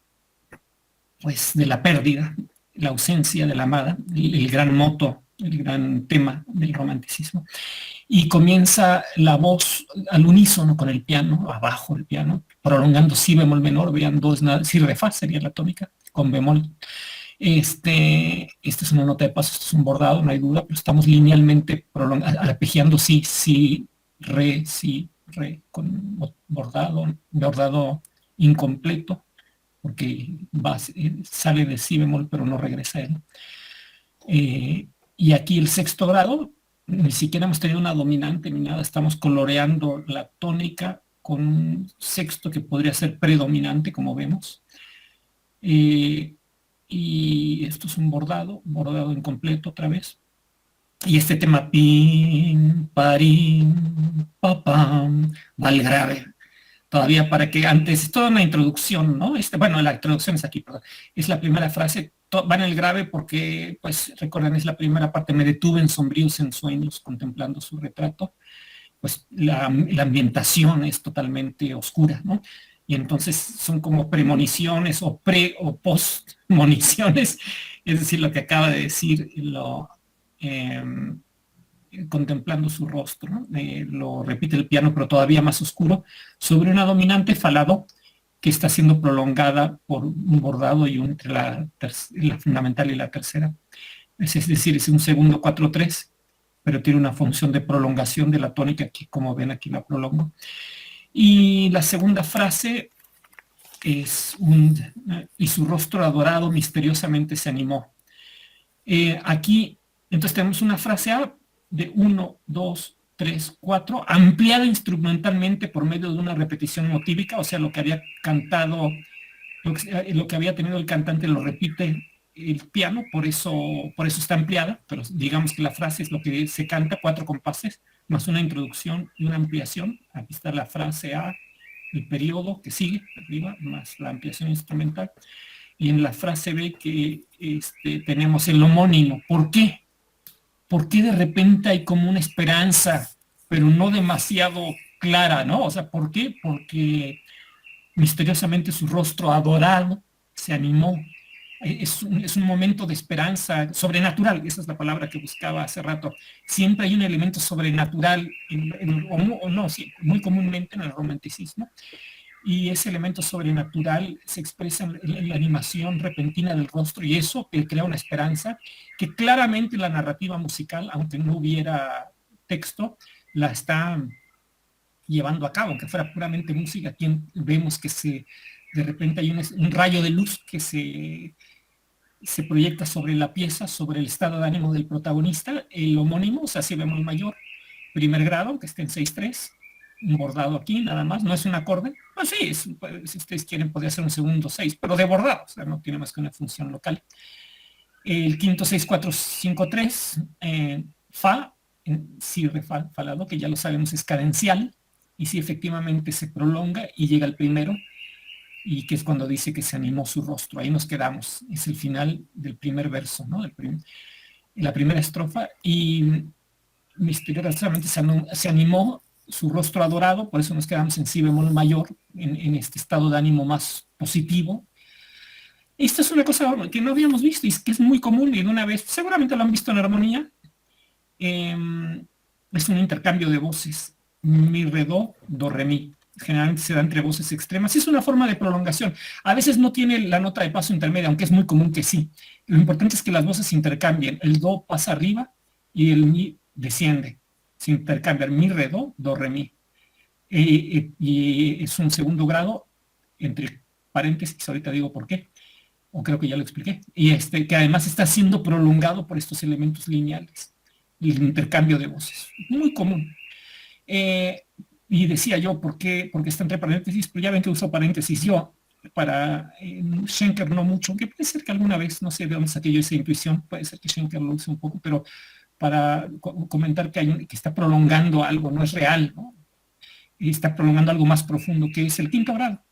pues de la pérdida, la ausencia de la amada, el gran moto, el gran tema del romanticismo. Y comienza la voz al unísono con el piano, abajo el piano, prolongando si bemol menor, vean si re fa sería la tónica, con bemol. Este es una nota de paso, esto es un bordado, no hay duda, pero estamos linealmente arpegiando si, re, con bordado incompleto, porque sale de si bemol, pero no regresa a él. Y aquí el sexto grado, ni siquiera hemos tenido una dominante ni nada, estamos coloreando la tónica con un sexto que podría ser predominante, como vemos. Y esto es un bordado incompleto otra vez. Y este tema, pim, parim, papam, va al grave. Todavía para que antes, es toda una introducción, ¿no? Bueno, la introducción es aquí, perdón. Es la primera frase, va en el grave porque, pues, recuerden, es la primera parte, me detuve en sombríos ensueños contemplando su retrato. Pues la ambientación es totalmente oscura, ¿no? Y entonces son como premoniciones o post-moniciones, es decir, lo que acaba de decir, contemplando su rostro, ¿no? Lo repite el piano, pero todavía más oscuro, sobre una dominante falado que está siendo prolongada por un bordado y entre la fundamental y la tercera. Es decir, es un segundo 4-3, pero tiene una función de prolongación de la tónica, que como ven aquí la prolongo. Y la segunda frase y su rostro adorado misteriosamente se animó. Aquí, entonces tenemos una frase A de 1, 2, 3, 4, ampliada instrumentalmente por medio de una repetición motívica, o sea, lo que había cantado, lo que había tenido el cantante lo repite el piano, por eso está ampliada, pero digamos que la frase es lo que se canta, 4 compases, más una introducción y una ampliación. Aquí está la frase A, el periodo que sigue arriba, más la ampliación instrumental. Y en la frase B que tenemos el homónimo. ¿Por qué? ¿Por qué de repente hay como una esperanza, pero no demasiado clara, ¿no? O sea, ¿por qué? Porque misteriosamente su rostro adorado se animó. Es un momento de esperanza sobrenatural, esa es la palabra que buscaba hace rato. Siempre hay un elemento sobrenatural, muy comúnmente en el romanticismo, y ese elemento sobrenatural se expresa en la animación repentina del rostro, y eso crea una esperanza que claramente la narrativa musical, aunque no hubiera texto, la está llevando a cabo, aunque fuera puramente música. Aquí vemos que de repente hay un rayo de luz que se proyecta sobre la pieza, sobre el estado de ánimo del protagonista, el homónimo, o sea, si bemol mayor, primer grado, que esté en 6-3, un bordado aquí, nada más, no es un acorde. Pues sí, si ustedes quieren, podría ser un segundo 6, pero de bordado, o sea, no tiene más que una función local. El quinto 6-4-5-3, fa, si re fa, falado, que ya lo sabemos es cadencial, y si efectivamente se prolonga y llega al primero, y que es cuando dice que se animó su rostro. Ahí nos quedamos, es el final del primer verso, ¿no? La primera estrofa, y misteriosamente se animó su rostro adorado, por eso nos quedamos en si bemol mayor, en este estado de ánimo más positivo. Esto es una cosa que no habíamos visto, y es que es muy común, y de una vez, seguramente lo han visto en armonía, es un intercambio de voces, mi, re, do, re, mi. Generalmente se da entre voces extremas, es una forma de prolongación. A veces no tiene la nota de paso intermedia, aunque es muy común que sí. Lo importante es que las voces se intercambien, el do pasa arriba y el mi desciende, se intercambian mi, re, do, re, mi. Y es un segundo grado, entre paréntesis, ahorita digo por qué, o creo que ya lo expliqué, y que además está siendo prolongado por estos elementos lineales, el intercambio de voces, muy común. Y decía yo, ¿por qué está entre paréntesis? Pero ya ven que uso paréntesis yo, para Schenker no mucho, que puede ser que alguna vez, no sé de dónde saqué yo esa intuición, puede ser que Schenker lo use un poco, pero para comentar que está prolongando algo, no es real, ¿no? Y está prolongando algo más profundo, que es el quinto grado.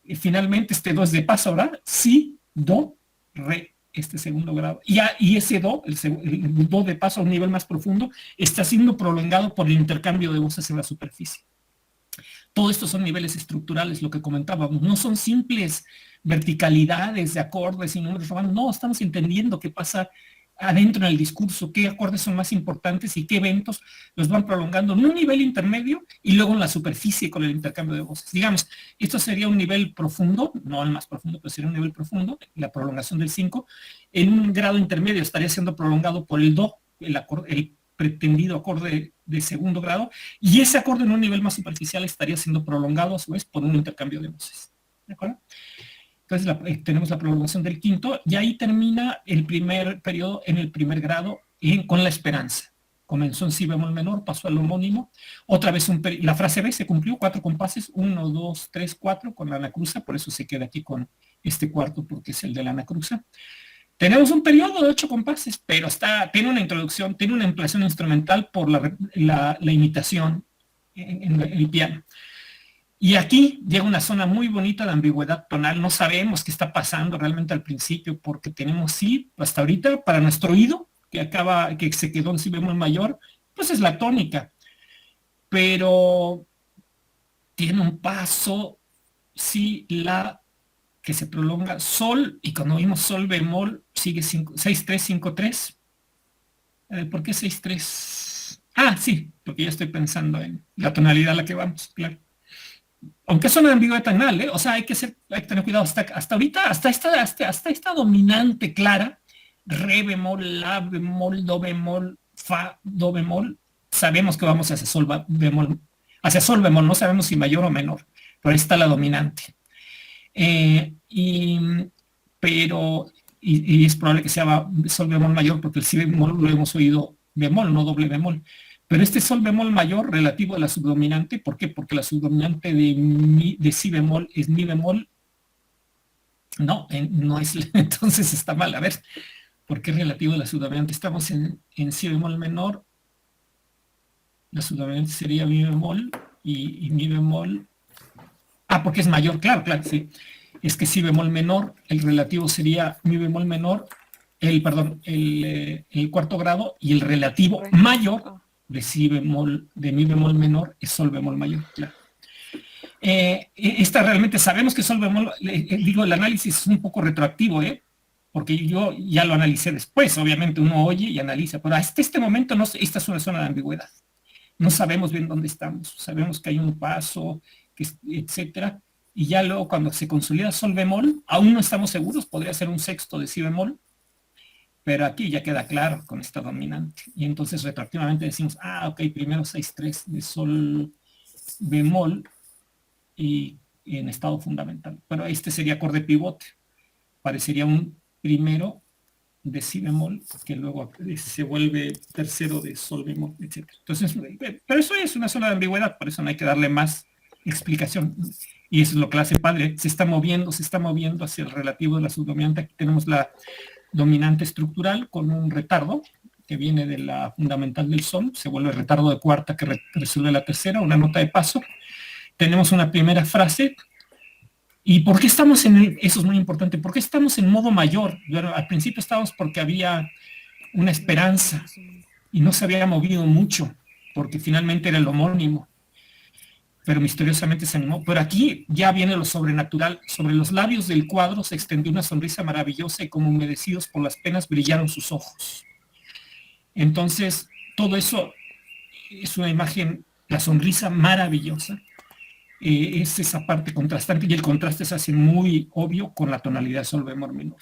Y finalmente do es de paso, ¿verdad? Si, do, re, segundo grado. Y ese do, el do de paso a un nivel más profundo, está siendo prolongado por el intercambio de voces en la superficie. Todo esto son niveles estructurales, lo que comentábamos, no son simples verticalidades de acordes y números romanos, no, estamos entendiendo qué pasa adentro en el discurso, qué acordes son más importantes y qué eventos los van prolongando en un nivel intermedio y luego en la superficie con el intercambio de voces. Digamos, esto sería un nivel profundo, no el más profundo, pero sería un nivel profundo, la prolongación del 5, en un grado intermedio estaría siendo prolongado por el do, el pretendido acorde de segundo grado, y ese acorde en un nivel más superficial estaría siendo prolongado a su vez por un intercambio de voces. ¿De acuerdo? Entonces tenemos la prolongación del quinto, y ahí termina el primer periodo en el primer grado con la esperanza. Comenzó en si bemol menor, pasó al homónimo, otra vez la frase B se cumplió, 4 compases, 1, 2, 3, 4 con la anacruza, por eso se queda aquí con este cuarto porque es el de la anacruza. Tenemos un periodo de 8 compases, pero tiene una introducción, tiene una ampliación instrumental por la imitación en el piano. Y aquí llega una zona muy bonita de ambigüedad tonal, no sabemos qué está pasando realmente al principio, porque tenemos sí, hasta ahorita, para nuestro oído, que se quedó en si bemol mayor, pues es la tónica. Pero tiene un paso, si, la, que se prolonga, sol, y cuando vimos sol bemol, sigue 6-3, 5-3. ¿Por qué 6-3? Ah, sí, porque ya estoy pensando en la tonalidad a la que vamos, claro. Aunque es una ambigüedad tonal, o sea, hay que tener cuidado hasta ahorita, hasta esta dominante clara, re bemol, la bemol, do bemol, fa, do bemol, sabemos que vamos hacia sol bemol, no sabemos si mayor o menor, pero ahí está la dominante. Y es probable que sea sol bemol mayor, porque el si bemol lo hemos oído bemol, no doble bemol. Pero este sol bemol mayor relativo a la subdominante, ¿por qué? Porque la subdominante de si bemol es mi bemol. No, no es, entonces está mal. A ver, ¿por qué relativo a la subdominante? Estamos en si bemol menor. La subdominante sería mi bemol y mi bemol. Ah, porque es mayor, claro, sí. Es que si bemol menor, el relativo sería mi bemol menor, el cuarto grado, y el relativo mayor de si bemol, de mi bemol menor, es sol bemol mayor, claro. Esta realmente sabemos que sol bemol, digo, el análisis es un poco retroactivo, porque yo ya lo analicé después, obviamente uno oye y analiza, pero hasta este momento no, esta es una zona de ambigüedad. No sabemos bien dónde estamos, sabemos que hay un paso, etcétera, y ya luego cuando se consolida sol bemol, aún no estamos seguros, podría ser un sexto de si bemol, pero aquí ya queda claro con esta dominante, y entonces retroactivamente decimos, ok, primero 6-3 de sol bemol, y en estado fundamental, pero este sería acorde pivote, parecería un primero de si bemol, que luego se vuelve tercero de sol bemol, etc. Entonces, pero eso es una zona de ambigüedad, por eso no hay que darle más explicación. Y eso es lo que hace padre, se está moviendo hacia el relativo de la subdominante. Aquí tenemos la dominante estructural con un retardo que viene de la fundamental del sol, se vuelve retardo de cuarta que resuelve la tercera, una nota de paso. Tenemos una primera frase. ¿Y por qué estamos eso es muy importante, por qué estamos en modo mayor? Bueno, al principio estábamos porque había una esperanza y no se había movido mucho, porque finalmente era el homónimo, pero misteriosamente se animó. Pero aquí ya viene lo sobrenatural. Sobre los labios del cuadro se extendió una sonrisa maravillosa y como humedecidos por las penas brillaron sus ojos. Entonces, todo eso es una imagen, la sonrisa maravillosa. Es esa parte contrastante y el contraste se hace muy obvio con la tonalidad de sol bemol menor.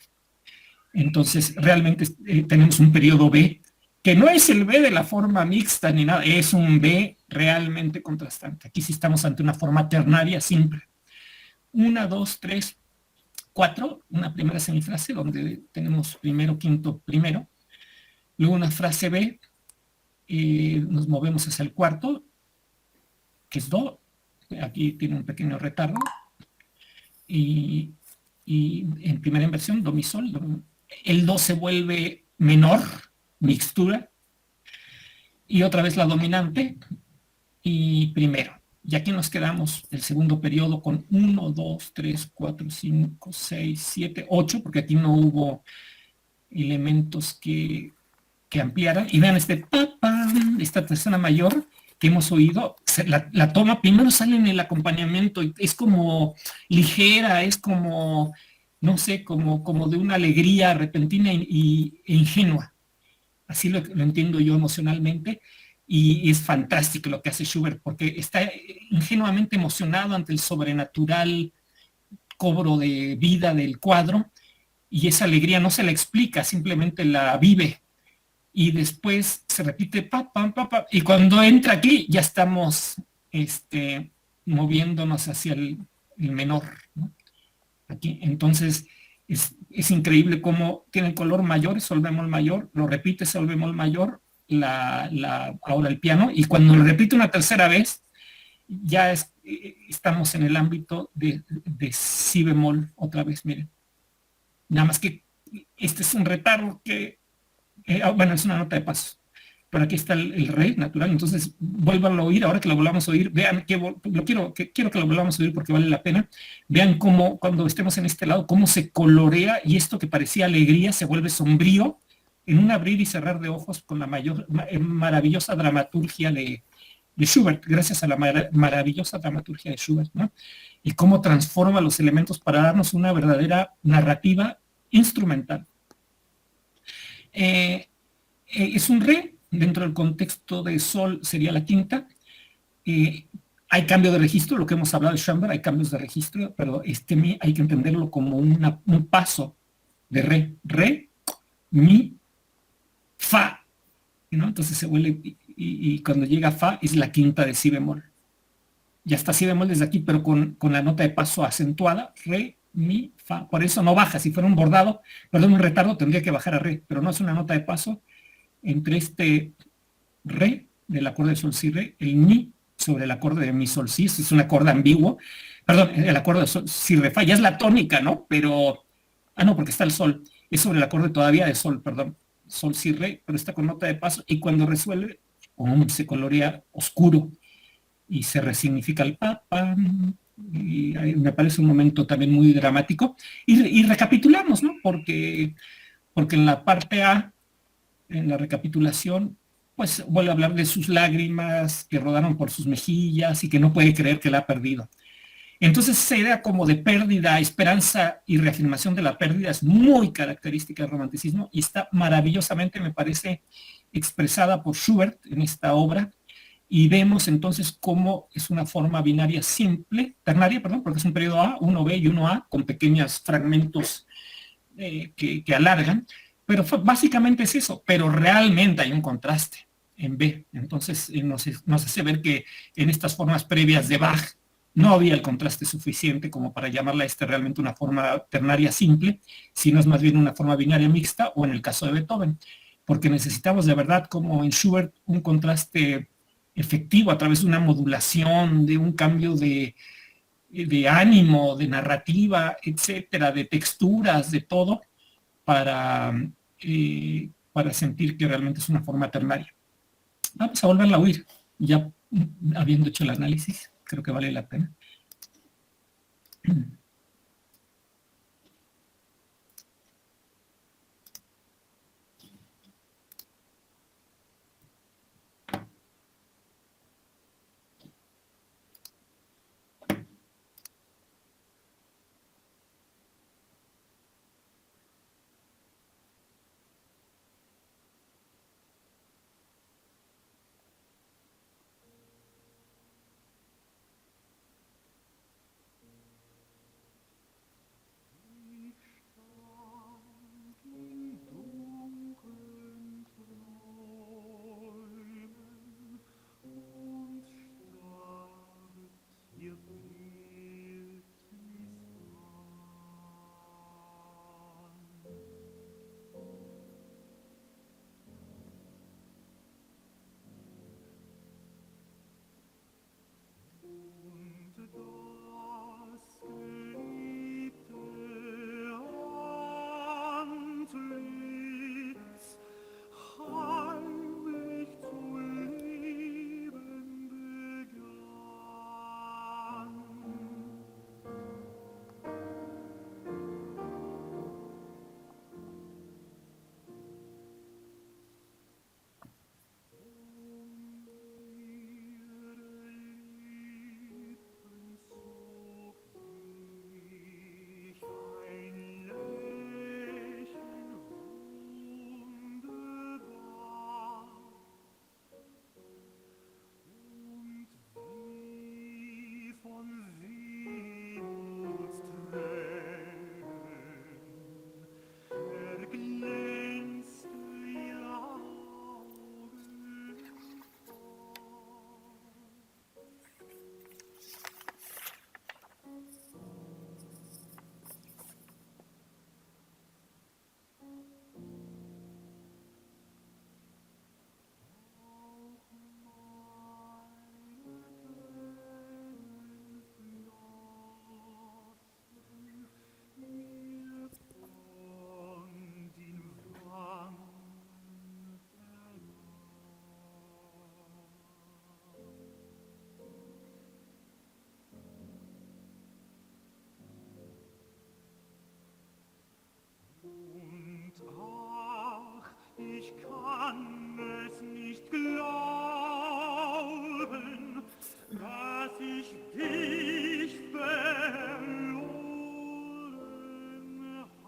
Entonces realmente tenemos un periodo B que no es el B de la forma mixta ni nada, es un B realmente contrastante. Aquí sí estamos ante una forma ternaria simple. 1, 2, 3, 4, una primera semifrase donde tenemos primero, quinto, primero, luego una frase B, nos movemos hacia el cuarto, que es Do. Aquí tiene un pequeño retardo, y en primera inversión, do, mi, sol, el do se vuelve menor, mixtura, y otra vez la dominante, y primero. Y aquí nos quedamos el segundo periodo con 1, 2, 3, 4, 5, 6, 7, 8, porque aquí no hubo elementos que ampliaran, y vean esta tercera mayor, que hemos oído, la toma primero sale en el acompañamiento, es como ligera, es como, no sé, como de una alegría repentina e ingenua. Así lo entiendo yo emocionalmente, y es fantástico lo que hace Schubert, porque está ingenuamente emocionado ante el sobrenatural cobro de vida del cuadro, y esa alegría no se la explica, simplemente la vive. Y después se repite y cuando entra aquí ya estamos moviéndonos hacia el menor, ¿no? Aquí, entonces es increíble cómo tiene el color mayor, sol bemol mayor, lo repite sol bemol mayor, ahora el piano, y cuando lo repite una tercera vez, ya estamos en el ámbito de si bemol otra vez, miren. Nada más que este es un retardo que bueno, es una nota de paso, pero aquí está el re natural, entonces vuélvanlo a oír, ahora que lo volvamos a oír, vean quiero que lo volvamos a oír porque vale la pena, vean cómo cuando estemos en este lado, cómo se colorea, y esto que parecía alegría se vuelve sombrío, en un abrir y cerrar de ojos con la maravillosa dramaturgia de Schubert, gracias a la maravillosa dramaturgia de Schubert, ¿no? Y cómo transforma los elementos para darnos una verdadera narrativa instrumental. Es un re, dentro del contexto de sol sería la quinta. Hay cambio de registro, lo que hemos hablado de Schoenberg, hay cambios de registro, pero mi hay que entenderlo como un paso de re, mi, fa, ¿no? Entonces se vuelve, y cuando llega a fa es la quinta de si bemol. Ya está si bemol desde aquí, pero con la nota de paso acentuada, re, mi, fa. Por eso no baja. Si fuera un bordado, perdón, un retardo, tendría que bajar a re, pero no es una nota de paso entre este re del acorde de sol si re, el mi sobre el acorde de mi sol si, es un acorde ambiguo, perdón, el acorde de sol si re fa, ya es la tónica, ¿no? Pero, no, porque está el sol, es sobre el acorde todavía de sol, perdón, sol si re, pero está con nota de paso, y cuando resuelve, se colorea oscuro, y se resignifica el papa, y me parece un momento también muy dramático, y recapitulamos, ¿no? Porque en la parte A, en la recapitulación, pues vuelve a hablar de sus lágrimas que rodaron por sus mejillas y que no puede creer que la ha perdido. Entonces esa idea como de pérdida, esperanza y reafirmación de la pérdida es muy característica del romanticismo y está maravillosamente, me parece, expresada por Schubert en esta obra, y vemos entonces cómo es una forma binaria simple, ternaria, perdón, porque es un periodo A, 1B y 1A, con pequeños fragmentos que alargan, pero básicamente es eso, pero realmente hay un contraste en B. Entonces nos hace ver que en estas formas previas de Bach no había el contraste suficiente como para llamarla realmente una forma ternaria simple, sino es más bien una forma binaria mixta, o en el caso de Beethoven, porque necesitamos de verdad, como en Schubert, un contraste efectivo a través de una modulación, de un cambio de ánimo, de narrativa, etcétera, de texturas, de todo, para sentir que realmente es una forma ternaria. Vamos a volverla a oír, ya habiendo hecho el análisis, creo que vale la pena. Ich kann es nicht glauben, dass ich dich verloren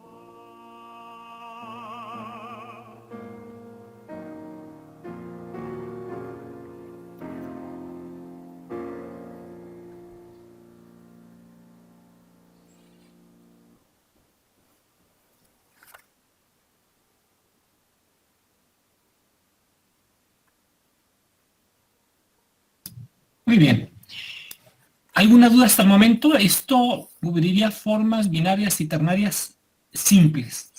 hab. Muy bien. ¿Alguna duda hasta el momento? Esto cubriría formas binarias y ternarias simples.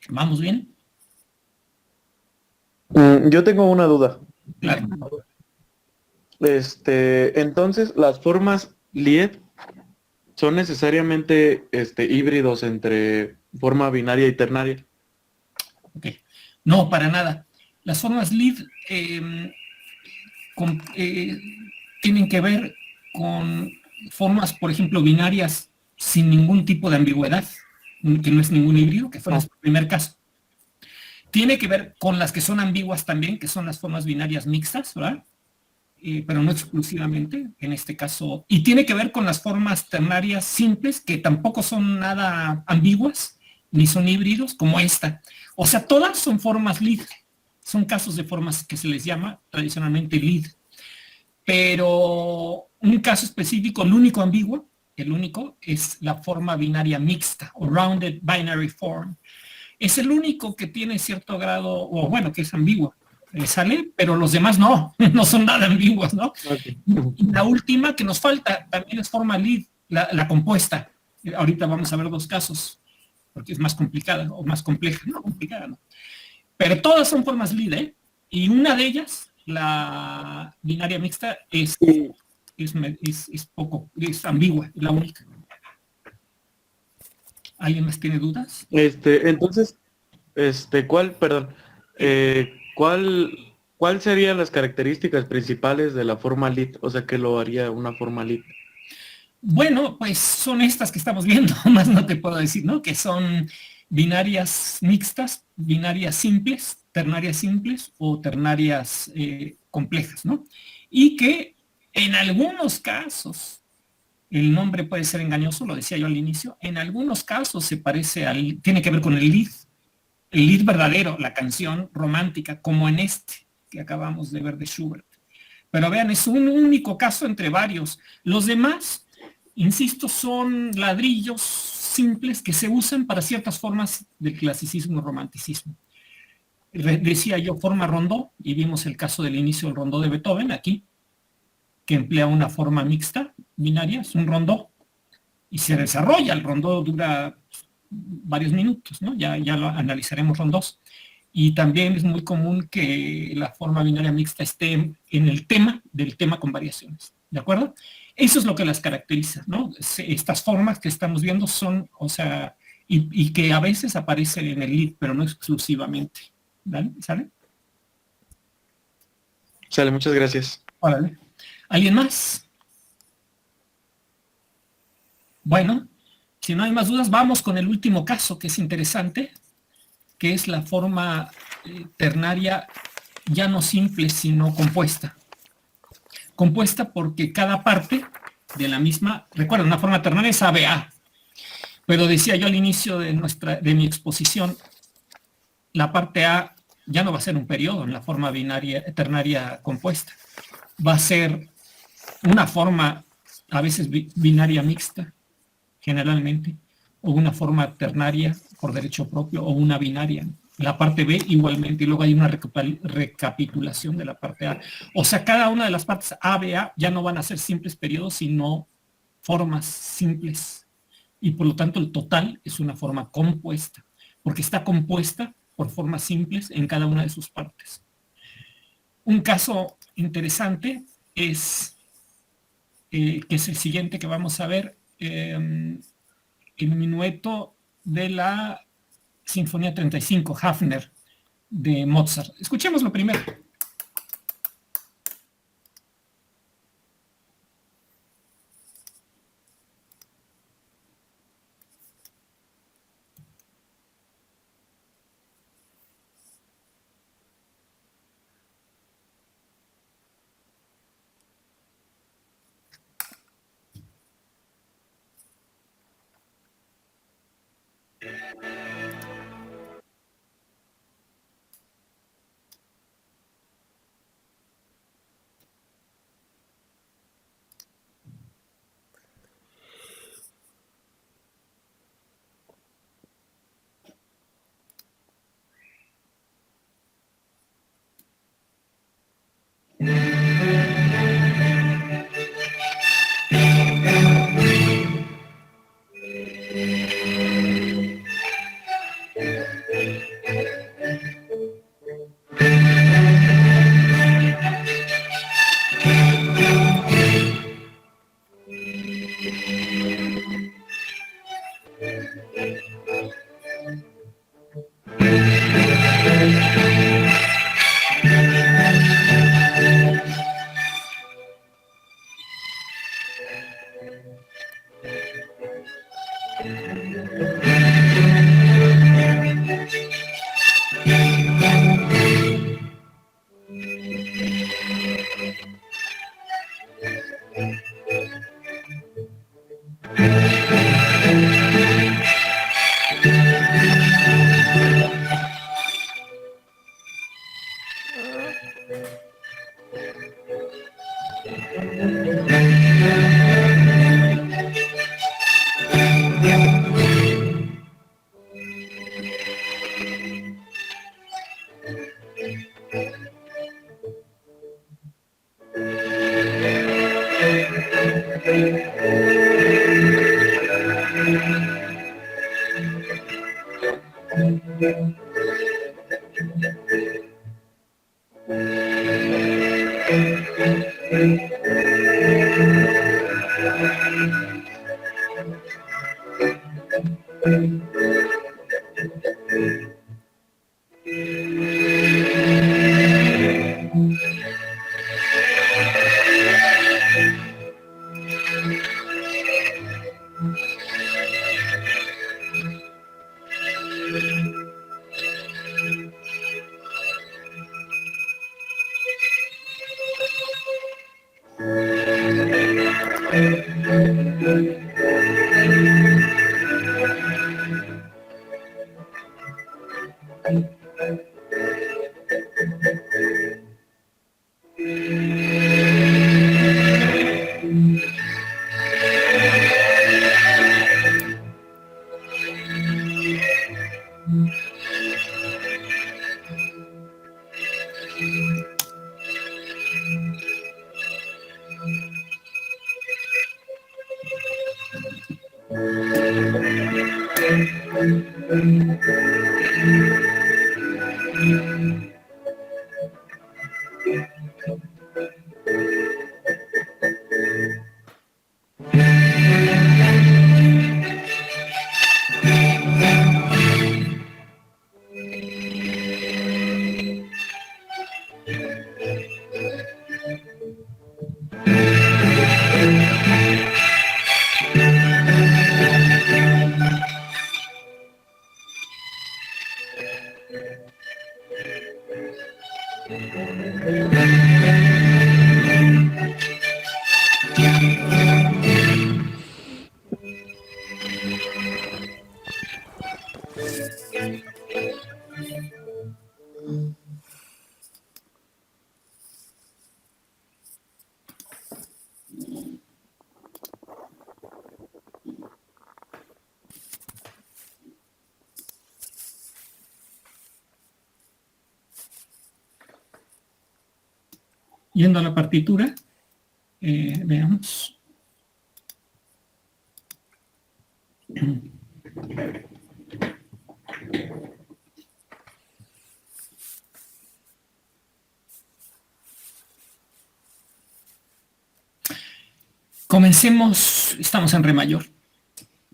¿Vamos bien? Yo tengo una duda. Claro. Entonces, las formas Lie son necesariamente híbridos entre forma binaria y ternaria. Ok. No, para nada. Las formas Lie tienen que ver con formas, por ejemplo, binarias sin ningún tipo de ambigüedad, que no es ningún híbrido, que fue nuestro primer caso. Tiene que ver con las que son ambiguas también, que son las formas binarias mixtas, ¿verdad? Pero no exclusivamente en este caso. Y tiene que ver con las formas ternarias simples, que tampoco son nada ambiguas, ni son híbridos, como esta. O sea, todas son formas Lie. Son casos de formas que se les llama tradicionalmente Lie. Pero un caso específico, el único ambiguo, el único, es la forma binaria mixta, o rounded binary form. Es el único que tiene cierto grado, o bueno, que es ambiguo. Sale, pero los demás no, no son nada ambiguos, ¿no? Okay. Y la última que nos falta también es forma Lie, la compuesta. Ahorita vamos a ver dos casos, porque es más complicada o más compleja. No, complicada, no. Pero todas son formas Lie, ¿eh? Y una de ellas, la binaria mixta, es ambigua, es la única. ¿Alguien más tiene dudas? Entonces, ¿cuál serían las características principales de la forma Lie? O sea, ¿qué lo haría una forma Lie? Bueno, pues son estas que estamos viendo, más no te puedo decir, ¿no? Que son binarias mixtas, binarias simples, ternarias simples o ternarias complejas, ¿no? Y que en algunos casos, el nombre puede ser engañoso, lo decía yo al inicio, en algunos casos se parece tiene que ver con el Lied verdadero, la canción romántica, como en este que acabamos de ver de Schubert. Pero vean, es un único caso entre varios. Los demás, insisto, son ladrillos simples que se usan para ciertas formas del clasicismo y romanticismo. Decía yo forma rondó, y vimos el caso del inicio del rondó de Beethoven aquí, que emplea una forma mixta, binaria, es un rondó, y se desarrolla, el rondó dura varios minutos, ¿no? Ya lo analizaremos rondós. Y también es muy común que la forma binaria mixta esté en el tema del tema con variaciones, ¿de acuerdo? Eso es lo que las caracteriza, ¿no? Estas formas que estamos viendo son, o sea, y que a veces aparecen en el Lied, pero no exclusivamente. ¿Vale? ¿Sale? Sale, muchas gracias. Órale. ¿Alguien más? Bueno, si no hay más dudas, vamos con el último caso que es interesante, que es la forma ternaria ya no simple, sino compuesta. Compuesta porque cada parte de la misma, recuerden, una forma ternaria es ABA, pero decía yo al inicio de mi exposición, la parte A ya no va a ser un periodo en la forma ternaria compuesta, va a ser una forma a veces binaria mixta, generalmente, o una forma ternaria por derecho propio, o una binaria. La parte B igualmente, y luego hay una recapitulación de la parte A. O sea, cada una de las partes A, B, A ya no van a ser simples periodos, sino formas simples. Y por lo tanto el total es una forma compuesta, porque está compuesta por formas simples en cada una de sus partes. Un caso interesante es, que es el siguiente que vamos a ver, el minueto de la Sinfonía 35, Hafner, de Mozart. Escuchémoslo primero. Yendo a la partitura, veamos. Comencemos, estamos en re mayor.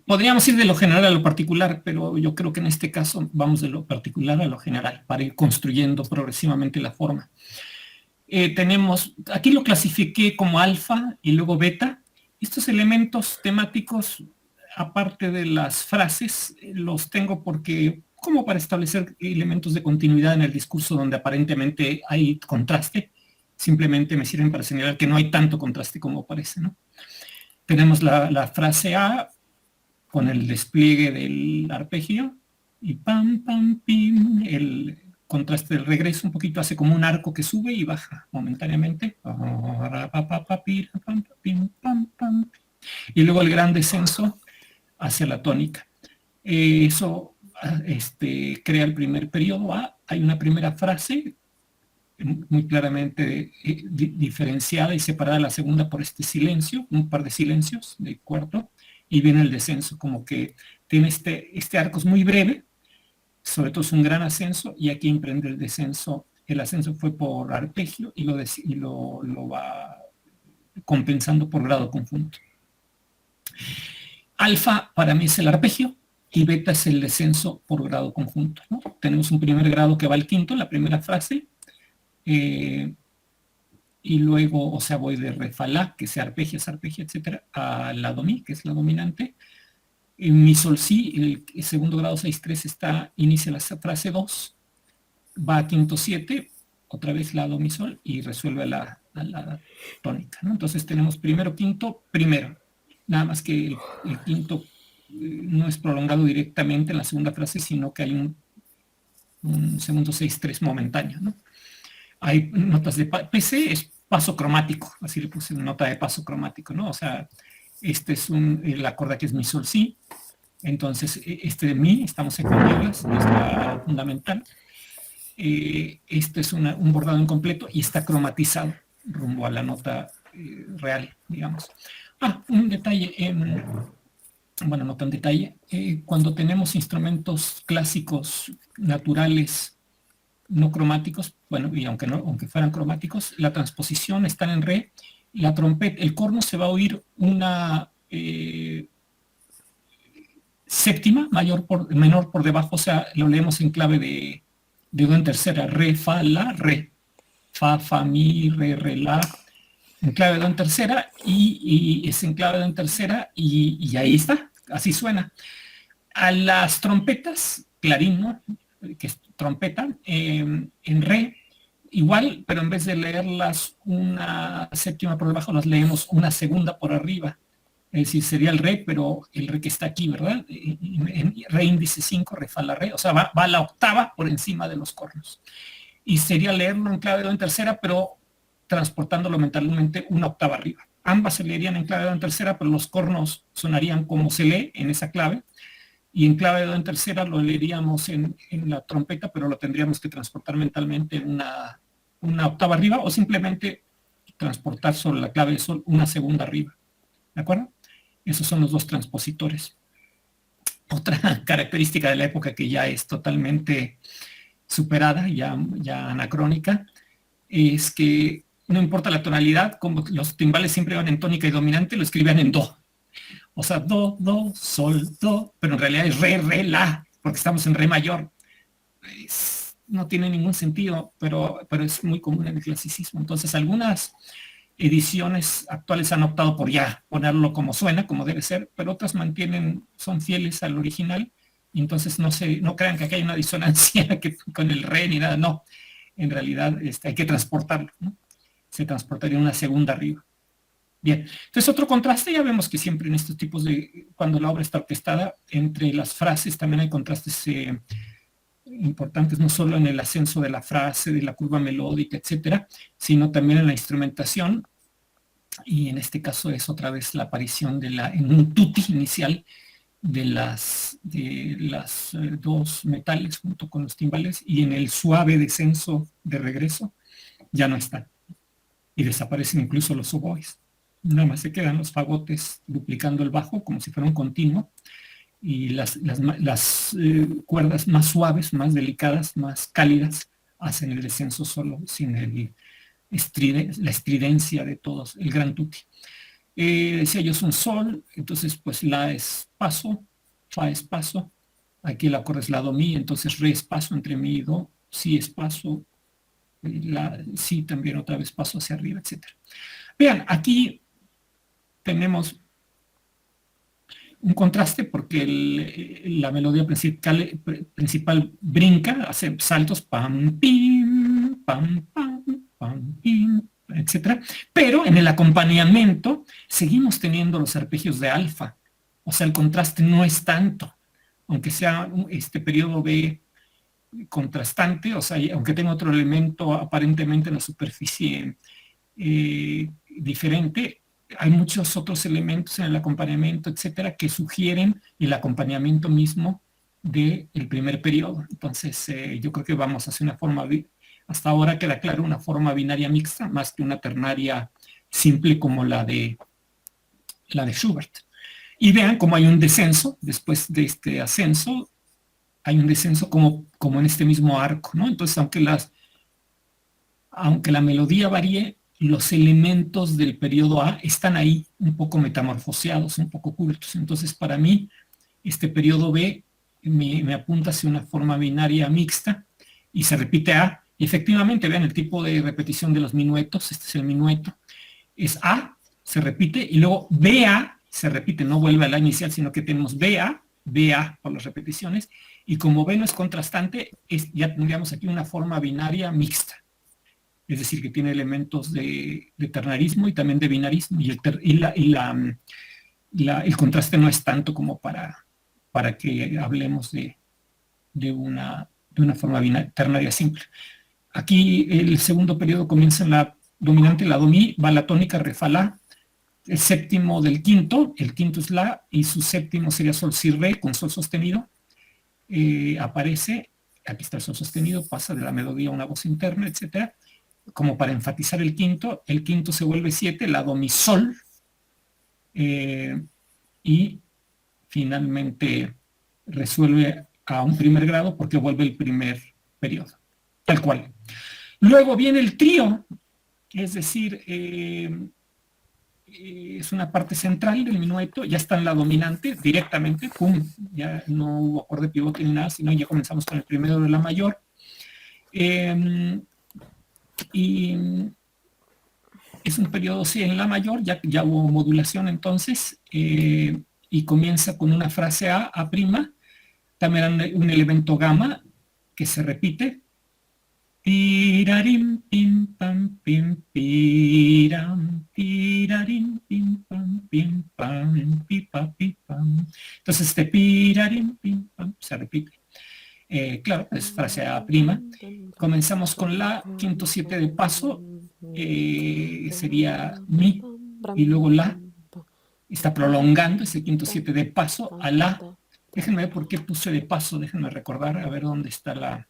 Podríamos ir de lo general a lo particular, pero yo creo que en este caso vamos de lo particular a lo general, para ir construyendo progresivamente la forma. Tenemos, aquí lo clasifiqué como alfa y luego beta. Estos elementos temáticos, aparte de las frases, los tengo porque, como para establecer elementos de continuidad en el discurso donde aparentemente hay contraste, simplemente me sirven para señalar que no hay tanto contraste como parece, ¿no? Tenemos la frase A con el despliegue del arpegio y pam, pam, pim, el contraste del regreso un poquito hace como un arco que sube y baja momentáneamente. Y luego el gran descenso hacia la tónica. Eso crea el primer periodo A. Hay una primera frase muy claramente diferenciada y separada de la segunda por este silencio, un par de silencios de cuarto, y viene el descenso, como que tiene este arco es muy breve, sobre todo es un gran ascenso, y aquí emprende el descenso. El ascenso fue por arpegio y lo va compensando por grado conjunto. Alfa para mí es el arpegio y beta es el descenso por grado conjunto, ¿no? Tenemos un primer grado que va al quinto, la primera frase, y luego, o sea, voy de re, fa, la, que se arpegia, etcétera, a la do, mi, que es la dominante. En mi, sol, si, el segundo grado 6-3 inicia la frase 2, va a quinto 7, otra vez la do, mi, sol, y resuelve a la tónica, ¿no? Entonces tenemos primero, quinto, primero. Nada más que el quinto no es prolongado directamente en la segunda frase, sino que hay un segundo 6-3 momentáneo, ¿no? Hay notas de PC, es paso cromático, así le puse nota de paso cromático, ¿no? O sea, este es el acorde que es mi, sol, si. Entonces, este de mi, estamos en reglas, es la fundamental. Este es un bordado incompleto y está cromatizado rumbo a la nota real, digamos. Un detalle, bueno, no tan detalle, cuando tenemos instrumentos clásicos, naturales, no cromáticos, bueno, y aunque fueran cromáticos, la transposición está en re, la trompeta, el corno se va a oír una séptima, menor por debajo, o sea, lo leemos en clave de do en tercera, re, fa, la, re, fa, mi, re, la, en clave de do en tercera, y es en clave de do en tercera, y ahí está, así suena. A las trompetas, clarín, ¿no? Que es trompeta, en re, igual, pero en vez de leerlas una séptima por debajo, las leemos una segunda por arriba. Es decir, sería el re, pero el re que está aquí, ¿verdad? En re índice 5, re, fa, la, re, o sea, va a la octava por encima de los cornos. Y sería leerlo en clave de do en tercera, pero transportándolo mentalmente una octava arriba. Ambas se leerían en clave de do en tercera, pero los cornos sonarían como se lee en esa clave, y en clave de do en tercera lo leeríamos en la trompeta, pero lo tendríamos que transportar mentalmente una octava arriba, o simplemente transportar sobre la clave de sol una segunda arriba. ¿De acuerdo? Esos son los dos transpositores. Otra característica de la época que ya es totalmente superada, ya anacrónica, es que no importa la tonalidad, como los timbales siempre van en tónica y dominante, lo escribían en do. O sea, do, sol, do, pero en realidad es re, la, porque estamos en re mayor. No tiene ningún sentido, pero es muy común en el clasicismo. Entonces, algunas ediciones actuales han optado por ya ponerlo como suena, como debe ser, pero otras son fieles al original, y entonces no crean que aquí hay una disonancia con el re ni nada, no. En realidad hay que transportarlo, ¿no? Se transportaría una segunda arriba. Bien, entonces otro contraste, ya vemos que siempre en estos tipos cuando la obra está orquestada, entre las frases también hay contrastes importantes, no solo en el ascenso de la frase, de la curva melódica, etcétera, sino también en la instrumentación, y en este caso es otra vez la aparición en un tutti inicial de las dos metales junto con los timbales, y en el suave descenso de regreso ya no están, y desaparecen incluso los oboes. Nada más se quedan los fagotes duplicando el bajo como si fuera un continuo, y las cuerdas más suaves, más delicadas, más cálidas, hacen el descenso solo, sin la estridencia de todos, el gran tutti. Decía yo, es un sol, entonces pues la es paso, fa es paso, aquí el acorde es la do mi, entonces re es paso entre mi y do, si es paso, si también otra vez paso hacia arriba, etc. Vean, aquí tenemos un contraste porque la melodía principal brinca, hace saltos, pam, pim, pam, pim, etc. Pero en el acompañamiento seguimos teniendo los arpegios de alfa. O sea, el contraste no es tanto, aunque sea este periodo B contrastante, o sea, aunque tenga otro elemento aparentemente en la superficie diferente, hay muchos otros elementos en el acompañamiento, etcétera, que sugieren el acompañamiento mismo del primer periodo. Entonces, yo creo que vamos hacia una forma, hasta ahora queda claro, una forma binaria mixta, más que una ternaria simple como la de Schubert. Y vean cómo hay un descenso, después de este ascenso, hay un descenso como en este mismo arco, ¿no? Entonces, aunque la melodía varíe, los elementos del periodo A están ahí un poco metamorfoseados, un poco ocultos. Entonces, para mí, este periodo B me apunta hacia una forma binaria mixta y se repite A. Y efectivamente, vean el tipo de repetición de los minuetos. Este es el minueto. Es A, se repite, y luego BA se repite, no vuelve a la inicial, sino que tenemos BA por las repeticiones, y como B no es contrastante, ya tendríamos aquí una forma binaria mixta. Es decir, que tiene elementos de ternarismo y también de binarismo, y el contraste no es tanto como para que hablemos de una forma ternaria simple. Aquí el segundo periodo comienza en la dominante, la do mi, va la tónica, re, fa, la, el séptimo del quinto, el quinto es la, y su séptimo sería sol, si, re, con sol sostenido, aparece, aquí está el sol sostenido, pasa de la melodía a una voz interna, etcétera, como para enfatizar el quinto se vuelve 7, la do mi sol, y finalmente resuelve a un primer grado porque vuelve el primer periodo, tal cual. Luego viene el trío, es decir, es una parte central del minueto, ya está en la dominante directamente, pum, ya no hubo acorde pivote ni nada, sino ya comenzamos con el primero de la mayor. Y es un periodo C en la mayor, ya hubo modulación entonces, y comienza con una frase A prima, también un elemento gamma que se repite. Tirarim, pim, pam, pim, piram, tirarim, pim, pam, pipa, pipam. Entonces este pirarim, pim, pam, se repite. Claro, es frase A prima. Comenzamos con la, quinto 7 de paso, sería mi, y luego la. Está prolongando ese quinto 7 de paso a la. Déjenme ver por qué puse de paso, déjenme recordar, a ver dónde está la...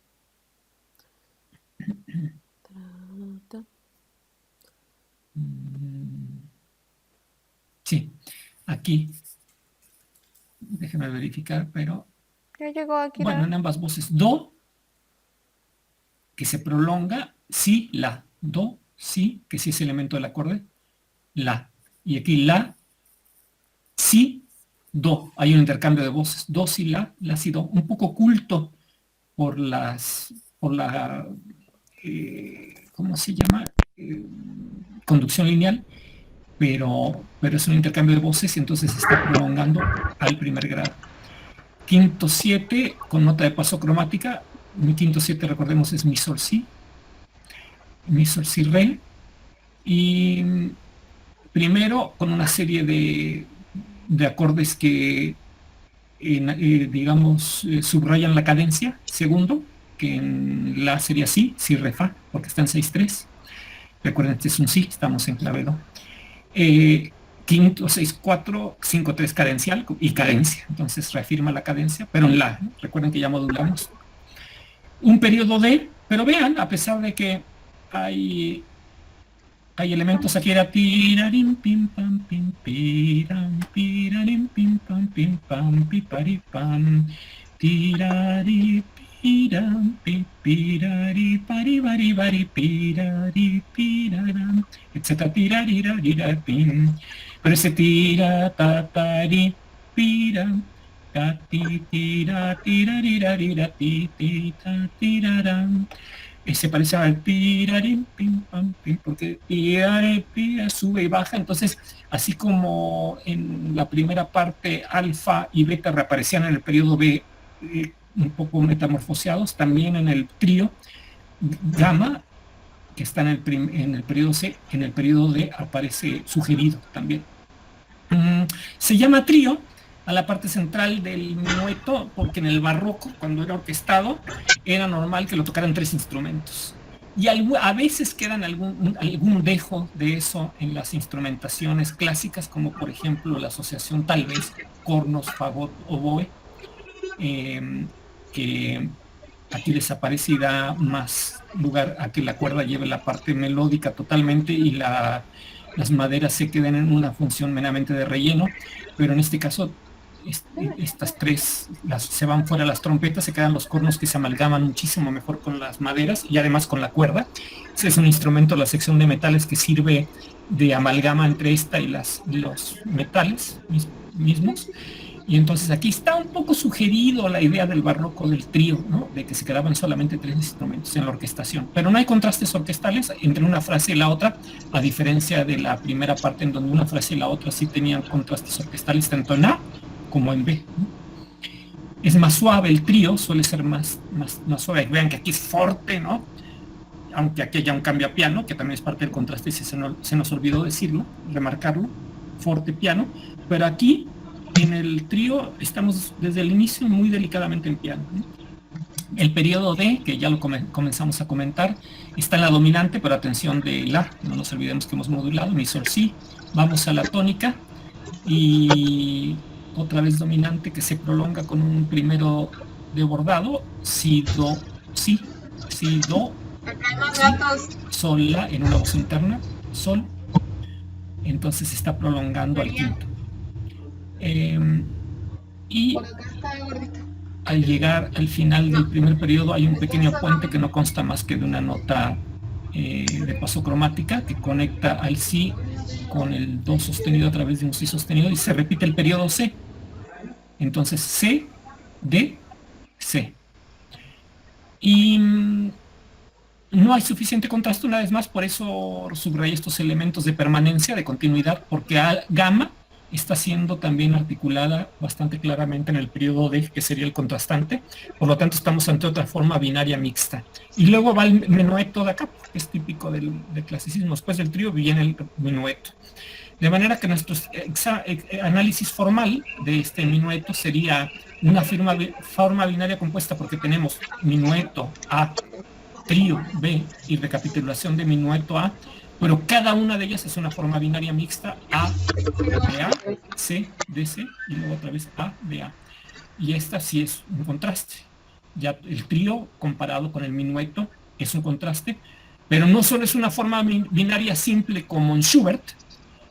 Sí, aquí. Déjenme verificar, pero... Ya llegó aquí. Bueno, en ambas voces. Do, que se prolonga, si, la. Do, si, que sí es elemento del acorde, la. Y aquí la, si, do. Hay un intercambio de voces. Do, si, la, si, do. Un poco oculto por la... ¿cómo se llama? Conducción lineal, pero es un intercambio de voces y entonces se está prolongando al primer grado. Quinto 7 con nota de paso cromática. Mi quinto 7, recordemos, es mi sol si re, y primero con una serie de acordes que digamos subrayan la cadencia. Segundo, que en la sería si re fa, porque está en 6-3. Recuerden, este es un si, estamos en clave do. Quinto 6-4, 5-3 cadencial y cadencia, entonces reafirma la cadencia, pero en la, ¿no? Recuerden que ya modulamos. Un periodo D, pero vean, a pesar de que hay elementos aquí, era tirarim pim pam pim piram, pirarim pim pam piparipam, tirari piram pipirari paribari bari pirari piraram, etcétera, tirarirar pim. Pero ese tira tatari piram, tati tira tirarirarira ti tiraram. Se parece al tirarim pim pam pim, porque tirare pira sube y baja. Entonces, así como en la primera parte alfa y beta reaparecían en el periodo B un poco metamorfoseados, también en el trío gamma, que está en el periodo C, en el periodo D aparece sugerido también. Se llama trío a la parte central del minueto porque en el barroco, cuando era orquestado, era normal que lo tocaran 3 instrumentos. Y a veces quedan algún dejo de eso en las instrumentaciones clásicas, como por ejemplo la asociación tal vez cornos, fagot, oboe, que aquí desaparece y da más lugar a que la cuerda lleve la parte melódica totalmente y las maderas se queden en una función meramente de relleno, pero en este caso estas 3 se van fuera las trompetas, se quedan los cornos que se amalgaman muchísimo mejor con las maderas y además con la cuerda. Ese es un instrumento, la sección de metales, que sirve de amalgama entre esta y los metales mismos. Y entonces aquí está un poco sugerido la idea del barroco del trío, ¿no? De que se quedaban solamente 3 instrumentos en la orquestación. Pero no hay contrastes orquestales entre una frase y la otra, a diferencia de la primera parte en donde una frase y la otra sí tenían contrastes orquestales tanto en A como en B, ¿no? Es más suave el trío, suele ser más suave. Vean que aquí es forte, ¿no? Aunque aquí haya un cambio a piano, que también es parte del contraste, si se nos olvidó decirlo, remarcarlo, forte piano, pero aquí en el trío estamos desde el inicio muy delicadamente en piano, ¿no? El periodo D, que ya lo comenzamos a comentar, está en la dominante, pero atención de la, no nos olvidemos que hemos modulado, mi sol si, vamos a la tónica, y otra vez dominante que se prolonga con un primero de bordado, si, do, si, do, si, sol, la, en una voz interna, sol, entonces se está prolongando al quinto. y al llegar al final del primer periodo hay un pequeño puente que no consta más que de una nota de paso cromática que conecta al si con el do sostenido a través de un si sostenido y se repite el periodo C. Entonces C, D, C. Y no hay suficiente contraste una vez más, por eso subrayé estos elementos de permanencia, de continuidad, porque gamma está siendo también articulada bastante claramente en el periodo D, que sería el contrastante, por lo tanto estamos ante otra forma binaria mixta. Y luego va el menueto de acá, que es típico del clasicismo, después del trío viene el menueto. De manera que nuestro análisis formal de este minueto sería una forma binaria compuesta porque tenemos minueto A, trío B y recapitulación de minueto A, pero cada una de ellas es una forma binaria mixta A de A, C de C y luego otra vez A de A. Y esta sí es un contraste. Ya el trío comparado con el minueto es un contraste, pero no solo es una forma binaria simple como en Schubert,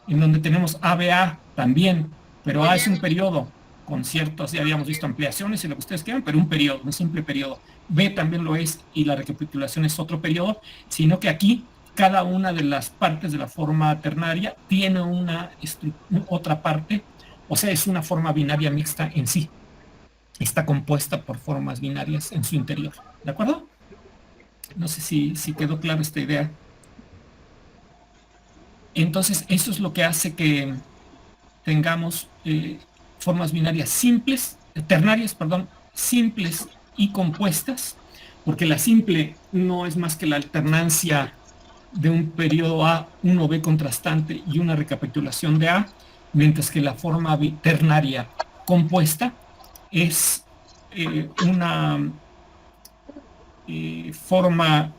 en donde tenemos ABA también, pero A es un periodo con ciertos, ya habíamos visto ampliaciones y lo que ustedes quieran, pero un periodo, un simple periodo. B también lo es y la recapitulación es otro periodo, sino que aquí cada una de las partes de la forma ternaria tiene otra parte, o sea, es una forma binaria mixta en sí. Está compuesta por formas binarias en su interior, ¿de acuerdo? No sé si quedó clara esta idea. Entonces, eso es lo que hace que tengamos formas binarias simples, ternarias, perdón, simples y compuestas, porque la simple no es más que la alternancia de un periodo A, 1B contrastante y una recapitulación de A, mientras que la forma ternaria compuesta es una forma...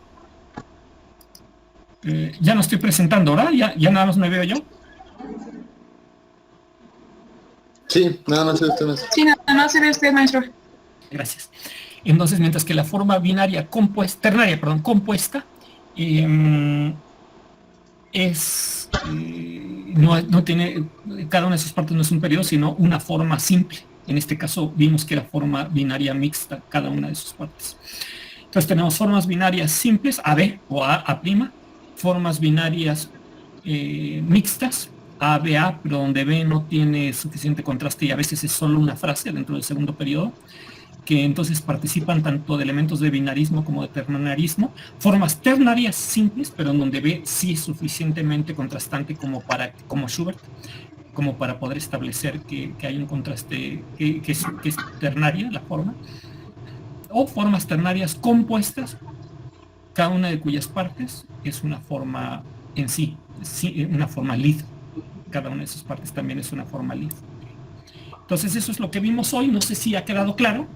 ya no estoy presentando, ¿verdad? Ya nada más me veo yo. Sí, nada más se ve usted, maestro. Sí, nada más se ve usted, maestro. Gracias. Entonces, mientras que la forma binaria ternaria, compuesta, no tiene, cada una de sus partes no es un periodo, sino una forma simple. En este caso vimos que era forma binaria mixta, cada una de sus partes. Entonces tenemos formas binarias simples, AB o A', formas binarias mixtas, A, B, A, pero donde B no tiene suficiente contraste y a veces es solo una frase dentro del segundo periodo, que entonces participan tanto de elementos de binarismo como de ternarismo, formas ternarias simples, pero en donde B sí es suficientemente contrastante como Schubert, como para poder establecer que hay un contraste que es ternaria la forma, o formas ternarias compuestas, cada una de cuyas partes es una forma en sí, una forma Lied. Cada una de sus partes también es una forma Lied. Entonces eso es lo que vimos hoy, no sé si ha quedado claro.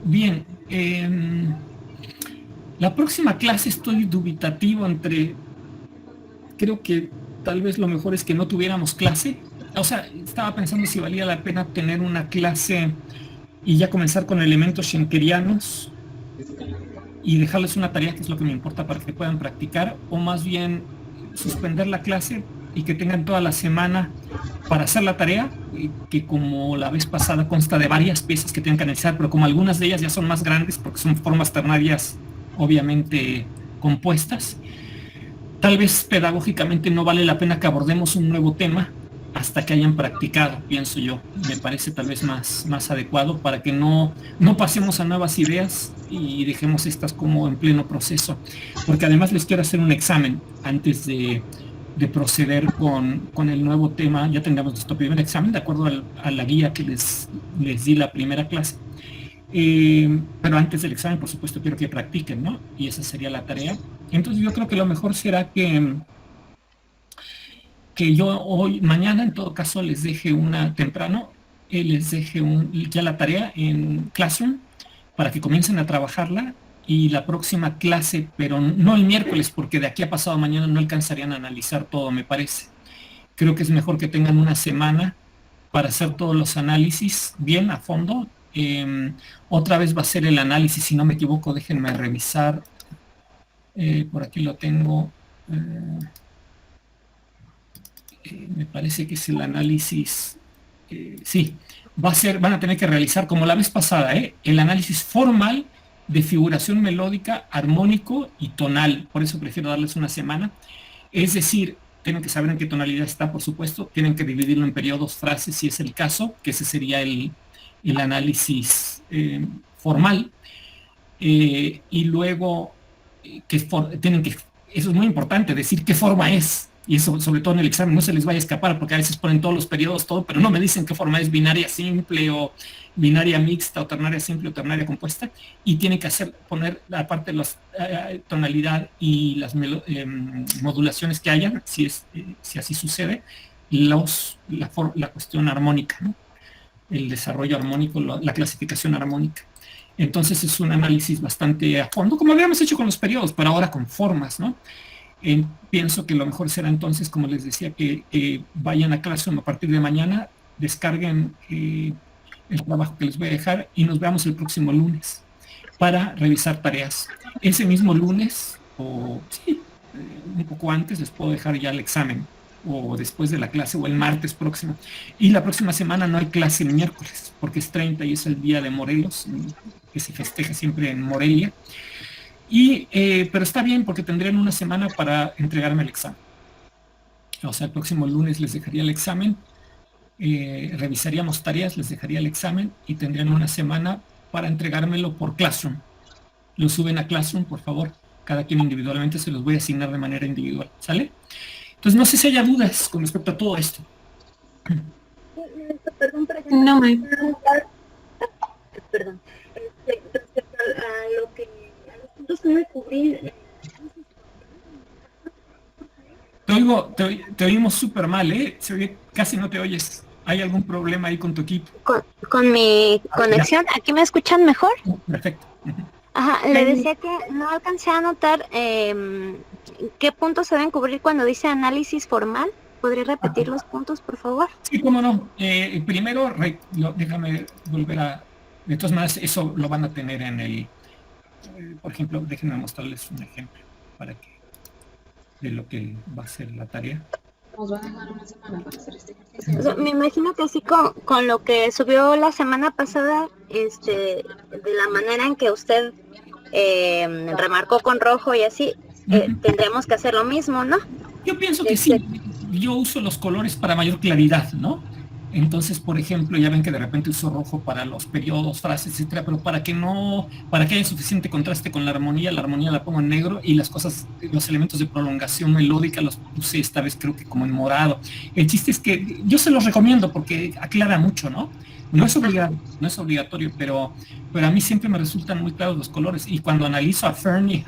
Bien, la próxima clase estoy dubitativo entre, creo que tal vez lo mejor es que no tuviéramos clase. O sea, estaba pensando si valía la pena tener una clase y ya comenzar con elementos schenkerianos y dejarles una tarea que es lo que me importa para que puedan practicar, o más bien suspender la clase y que tengan toda la semana para hacer la tarea, que como la vez pasada consta de varias piezas que tienen que analizar, pero como algunas de ellas ya son más grandes porque son formas ternarias obviamente compuestas, tal vez pedagógicamente no vale la pena que abordemos un nuevo tema hasta que hayan practicado, pienso yo. Me parece tal vez más adecuado para que no pasemos a nuevas ideas y dejemos estas como en pleno proceso, porque además les quiero hacer un examen antes de proceder con el nuevo tema. Ya tengamos nuestro primer examen de acuerdo a la guía que les di la primera clase, pero antes del examen por supuesto quiero que practiquen, ¿no? Y esa sería la tarea. Entonces yo creo que lo mejor será que yo mañana en todo caso les deje temprano, les deje ya la tarea en Classroom para que comiencen a trabajarla, y la próxima clase, pero no el miércoles, porque de aquí a pasado mañana no alcanzarían a analizar todo, me parece. Creo que es mejor que tengan una semana para hacer todos los análisis bien a fondo. Otra vez va a ser el análisis, si no me equivoco, déjenme revisar. Por aquí lo tengo. me parece que es el análisis, sí, van a tener que realizar, como la vez pasada, el análisis formal de figuración melódica, armónico y tonal. Por eso prefiero darles una semana. Es decir, tienen que saber en qué tonalidad está, por supuesto, tienen que dividirlo en periodos, frases, si es el caso, que ese sería el análisis formal. Y luego, tienen que, eso es muy importante, decir qué forma es. Y eso, sobre todo en el examen, no se les vaya a escapar, porque a veces ponen todos los periodos, todo, pero no me dicen qué forma es, binaria simple o binaria mixta o ternaria simple o ternaria compuesta, y tienen que poner, aparte de la tonalidad y las modulaciones que hayan, si así sucede, la cuestión armónica, ¿no? El desarrollo armónico, la clasificación armónica. Entonces es un análisis bastante a fondo, como habíamos hecho con los periodos, pero ahora con formas, ¿no? Pienso que lo mejor será entonces, como les decía, que vayan a Classroom a partir de mañana, descarguen el trabajo que les voy a dejar y nos veamos el próximo lunes para revisar tareas. Ese mismo lunes, o sí, un poco antes, les puedo dejar ya el examen, o después de la clase, o el martes próximo. Y la próxima semana no hay clase el miércoles, porque es 30 y es el día de Morelos, que se festeja siempre en Morelia. Pero está bien porque tendrían una semana para entregarme el examen. O sea, el próximo lunes les dejaría el examen, revisaríamos tareas, les dejaría el examen y tendrían una semana para entregármelo por Classroom. Lo suben a Classroom, por favor. Cada quien individualmente se los voy a asignar de manera individual. ¿Sale? Entonces no sé si haya dudas con respecto a todo esto. Perdón, No, me... Perdón. Respecto a lo que puntos que debe cubrir. Te oímos súper mal, Se oye, casi no te oyes. ¿Hay algún problema ahí con tu equipo? Con mi conexión, ¿aquí me escuchan mejor? Perfecto. Ajá, le decía que no alcancé a anotar qué puntos se deben cubrir cuando dice análisis formal. ¿Podría repetir los puntos, por favor? Sí, cómo no. Primero, déjame volver a... De todas maneras, eso lo van a tener en el... por ejemplo, déjenme mostrarles un ejemplo de lo que va a ser la tarea. Nos va a dejar una semana para hacer este ejercicio. O sea, me imagino que así con lo que subió la semana pasada, de la manera en que usted remarcó con rojo y así, tendremos que hacer lo mismo, ¿no? Yo pienso que sí. Yo uso los colores para mayor claridad, ¿no? Entonces, por ejemplo, ya ven que de repente uso rojo para los periodos, frases, etcétera, pero para que haya suficiente contraste con la armonía la pongo en negro y las cosas, los elementos de prolongación melódica los puse esta vez creo que como en morado. El chiste es que yo se los recomiendo porque aclara mucho, ¿no? No es obligatorio, pero a mí siempre me resultan muy claros los colores. Y cuando analizo a Fernie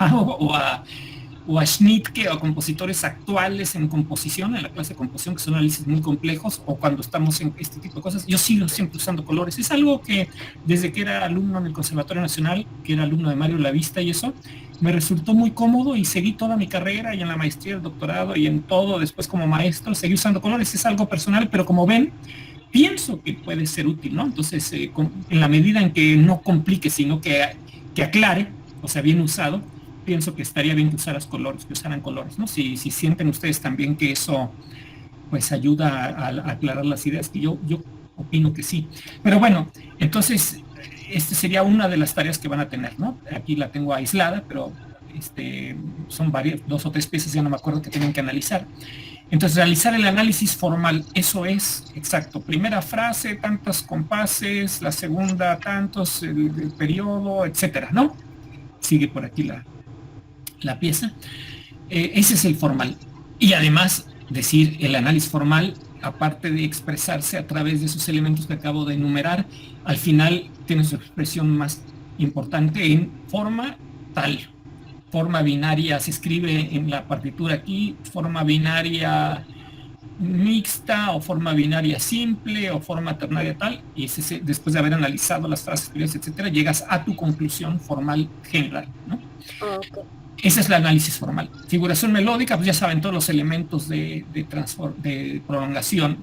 o a Schnittke o a compositores actuales en composición, en la clase de composición, que son análisis muy complejos, o cuando estamos en este tipo de cosas, yo sigo siempre usando colores. Es algo que desde que era alumno en el Conservatorio Nacional, que era alumno de Mario Lavista y eso, me resultó muy cómodo y seguí toda mi carrera y en la maestría, el doctorado y en todo, después como maestro, seguí usando colores. Es algo personal, pero como ven, pienso que puede ser útil, ¿no? Entonces, en la medida en que no complique, sino que aclare, o sea, bien usado, pienso que estaría bien que usaran colores, ¿no? Si sienten ustedes también que eso pues ayuda a aclarar las ideas, que yo opino que sí. Pero bueno, entonces este sería una de las tareas que van a tener, ¿no? Aquí la tengo aislada, pero son varias, 2 o 3 piezas, ya no me acuerdo, que tienen que analizar. Entonces, realizar el análisis formal, eso es exacto. Primera frase, tantos compases, la segunda, tantos, el periodo, etcétera, ¿no? Sigue por aquí la pieza. Ese es el formal. Y además, decir el análisis formal, aparte de expresarse a través de esos elementos que acabo de enumerar, al final tiene su expresión más importante en forma tal. Forma binaria se escribe en la partitura aquí, forma binaria mixta o forma binaria simple o forma ternaria tal, y después de haber analizado las frases, etcétera, llegas a tu conclusión formal general, ¿no? Okay. Ese es el análisis formal. Figuración melódica, pues ya saben todos los elementos de prolongación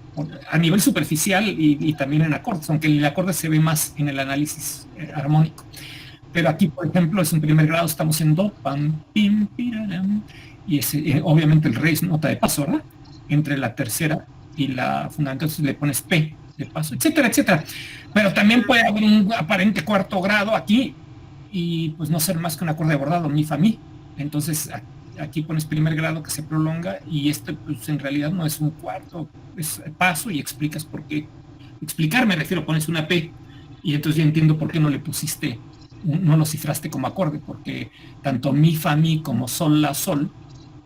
a nivel superficial y también en acordes, aunque el acorde se ve más en el análisis armónico. Pero aquí, por ejemplo, es un primer grado, estamos en do, pam, pim, piraram, y obviamente el re es nota de paso, ¿verdad? entre la tercera y la fundamental, entonces le pones P de paso, etcétera, etcétera. Pero también puede haber un aparente cuarto grado aquí y pues no ser más que un acorde de bordado, mi, fa, mi. Entonces aquí pones primer grado que se prolonga y pues en realidad no es un cuarto, es paso y explicas por qué. Explicar me refiero, pones una P y entonces ya entiendo por qué no le pusiste, no lo cifraste como acorde, porque tanto mi, fa, mi como sol, la, sol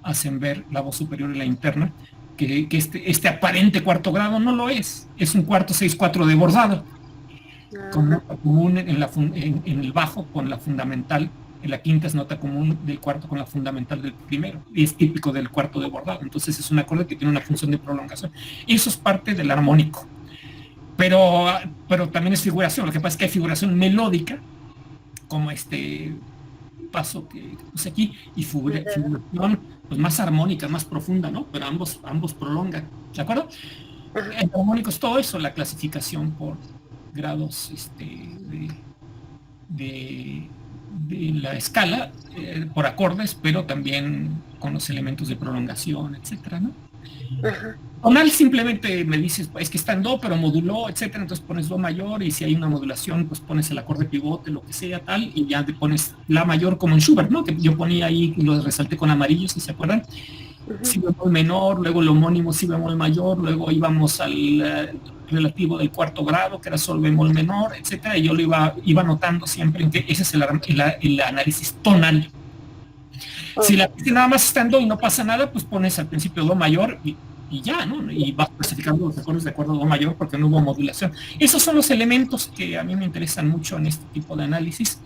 hacen ver la voz superior y la interna que este aparente cuarto grado no lo es un cuarto 6/4 de bordado, como común en el bajo con la fundamental, en la quinta es nota común del cuarto con la fundamental del primero, y es típico del cuarto de bordado, entonces es un acorde que tiene una función de prolongación, y eso es parte del armónico, pero también es figuración, lo que pasa es que hay figuración melódica, como este paso que puse aquí, y figuración pues más armónica, más profunda, ¿no? Pero ambos prolongan, ¿de acuerdo? El armónico es todo eso, la clasificación por grados de la escala, por acordes, pero también con los elementos de prolongación, etcétera, ¿no? Tonal simplemente me dices, es que está en do, pero moduló, etcétera, entonces pones do mayor, y si hay una modulación, pues pones el acorde pivote, lo que sea, tal, y ya te pones la mayor como en Schubert, ¿no? Que yo ponía ahí, lo resalté con amarillo, si se acuerdan. Si bemol menor, luego el homónimo si bemol mayor, luego íbamos al relativo del cuarto grado, que era sol bemol menor, etcétera, y yo lo iba notando siempre en que ese es el análisis tonal. Si la pista nada más está en do y no pasa nada, pues pones al principio do mayor y ya, ¿no? Y vas clasificando los acordes de acuerdo a do mayor porque no hubo modulación. Esos son los elementos que a mí me interesan mucho en este tipo de análisis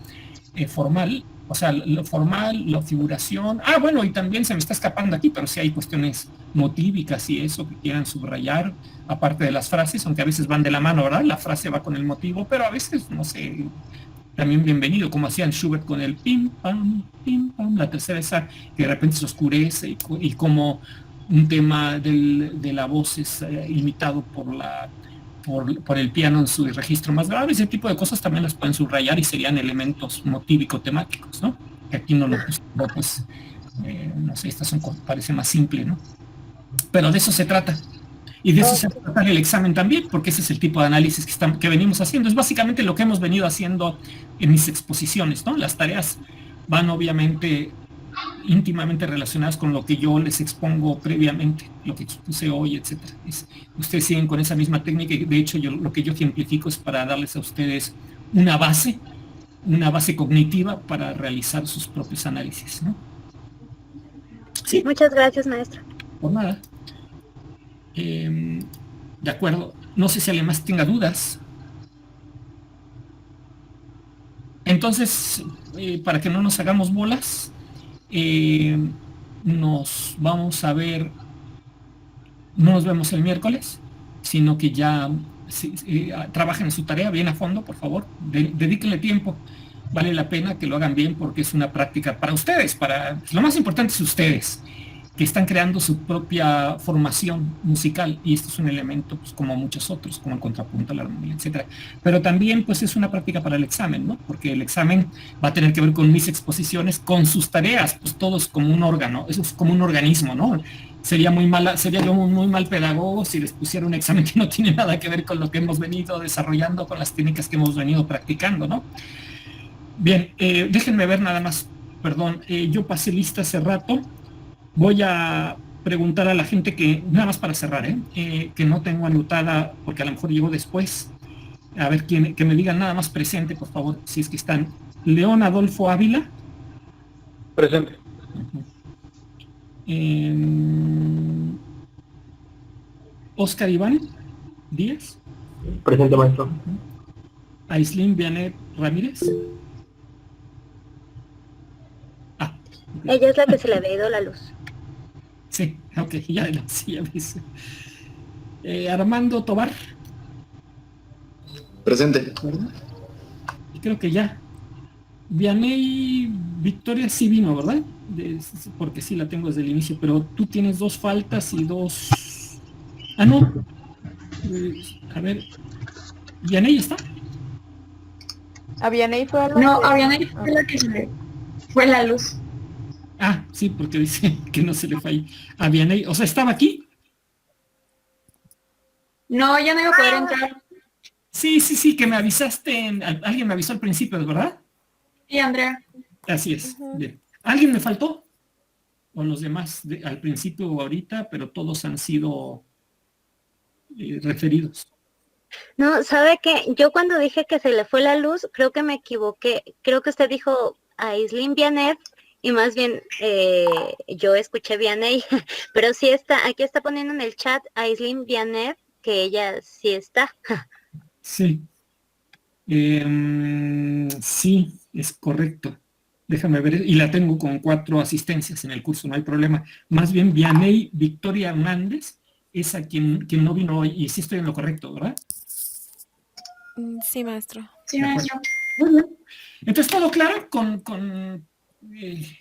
formal, o sea, lo formal, la figuración. Ah, bueno, y también se me está escapando aquí, pero sí hay cuestiones motívicas y eso que quieran subrayar, aparte de las frases, aunque a veces van de la mano, ¿verdad? La frase va con el motivo, pero a veces, no sé, también bienvenido, como hacían Schubert con el pim, pam, la tercera esa que de repente se oscurece y como un tema de la voz es imitado por el piano en su registro más grave, ese tipo de cosas también las pueden subrayar y serían elementos motívico-temáticos, ¿no? Que aquí no lo pues, no sé, estas parece más simple, ¿no? Pero de eso se trata. Y de eso se trata el examen también, porque ese es el tipo de análisis que venimos haciendo. Es básicamente lo que hemos venido haciendo en mis exposiciones, ¿no? Las tareas van obviamente íntimamente relacionadas con lo que yo les expongo previamente, lo que expuse hoy, etcétera. Ustedes siguen con esa misma técnica y de hecho lo que yo ejemplifico es para darles a ustedes una base cognitiva para realizar sus propios análisis, ¿no? Sí. Muchas gracias, maestro. Por nada. De acuerdo. No sé si alguien más tenga dudas. Entonces, para que no nos hagamos bolas, nos vamos a ver, no nos vemos el miércoles, sino que ya trabajen en su tarea bien a fondo, por favor, dedíquenle tiempo, vale la pena que lo hagan bien porque es una práctica para ustedes, lo más importante es ustedes, que están creando su propia formación musical, y esto es un elemento pues, como muchos otros, como el contrapunto, la armonía, etcétera. Pero también pues es una práctica para el examen, ¿no? Porque el examen va a tener que ver con mis exposiciones, con sus tareas, pues todos como un órgano, eso es como un organismo, ¿no? Sería yo muy mal pedagogo si les pusiera un examen que no tiene nada que ver con lo que hemos venido desarrollando, con las técnicas que hemos venido practicando, ¿no? Bien, déjenme ver nada más, perdón, yo pasé lista hace rato. Voy a preguntar a la gente que, nada más para cerrar, que no tengo anotada, porque a lo mejor llego después, a ver quién, que me digan nada más presente, por favor, si es que están. León Adolfo Ávila. Presente. Oscar Iván Díaz. Presente, maestro. Aislinn Vianet Ramírez. Ella es la que se le había ido la luz. Sí, ok, ya ves. Armando Tobar. Presente. Y creo que ya. Vianey Victoria sí vino, ¿verdad? Porque sí la tengo desde el inicio, pero tú tienes 2 faltas y 2... Ah, no. A ver. ¿Vianey está? ¿A Vianey fue algo? No, a Vianey fue la que se le fue la luz. Ah, sí, porque dice que no se le falla. A Vianey, o sea, ¿estaba aquí? No, ya no iba a poder entrar. Sí, que me avisaste, alguien me avisó al principio, ¿verdad? Sí, Andrea. Así es. Bien. ¿Alguien me faltó? O los demás al principio o ahorita, pero todos han sido referidos. No, ¿sabe qué? Yo cuando dije que se le fue la luz, creo que me equivoqué. Creo que usted dijo Aislinn Vianet y más bien yo escuché Vianey, pero sí está, aquí está poniendo en el chat Aislinn Vianet, que ella sí está. Sí. Sí, es correcto. Déjame ver, y la tengo con 4 asistencias en el curso, no hay problema. Más bien, Vianey Victoria Hernández es a quien no vino hoy, y sí estoy en lo correcto, ¿verdad? Sí, maestro. Sí, maestro. Muy bien. Entonces, ¿todo claro con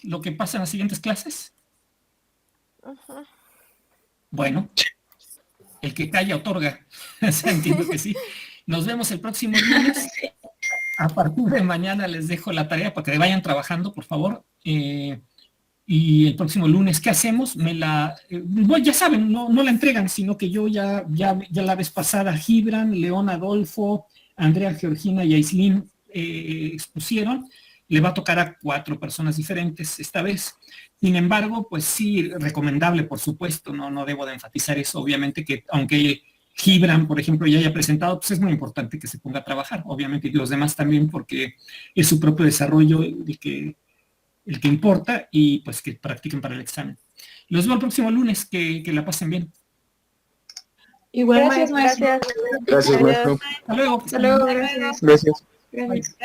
lo que pasa en las siguientes clases? Bueno, el que calla otorga. Entiendo que sí. Nos vemos el próximo lunes. A partir de mañana les dejo la tarea para que vayan trabajando, por favor. Y el próximo lunes, ¿qué hacemos? Bueno, ya saben, no la entregan, sino que yo ya la vez pasada, Gibran, León Adolfo, Andrea Georgina y Aislinn expusieron. Le va a tocar a 4 personas diferentes esta vez. Sin embargo, pues sí, recomendable, por supuesto, no debo de enfatizar eso, obviamente que aunque Gibran, por ejemplo, ya haya presentado, pues es muy importante que se ponga a trabajar, obviamente, y los demás también, porque es su propio desarrollo el que importa, y pues que practiquen para el examen. Los veo el próximo lunes, que la pasen bien. Igual, Gracias, maestro. gracias. Gracias, maestro. Hasta luego. Hasta luego. Gracias. Gracias. Gracias.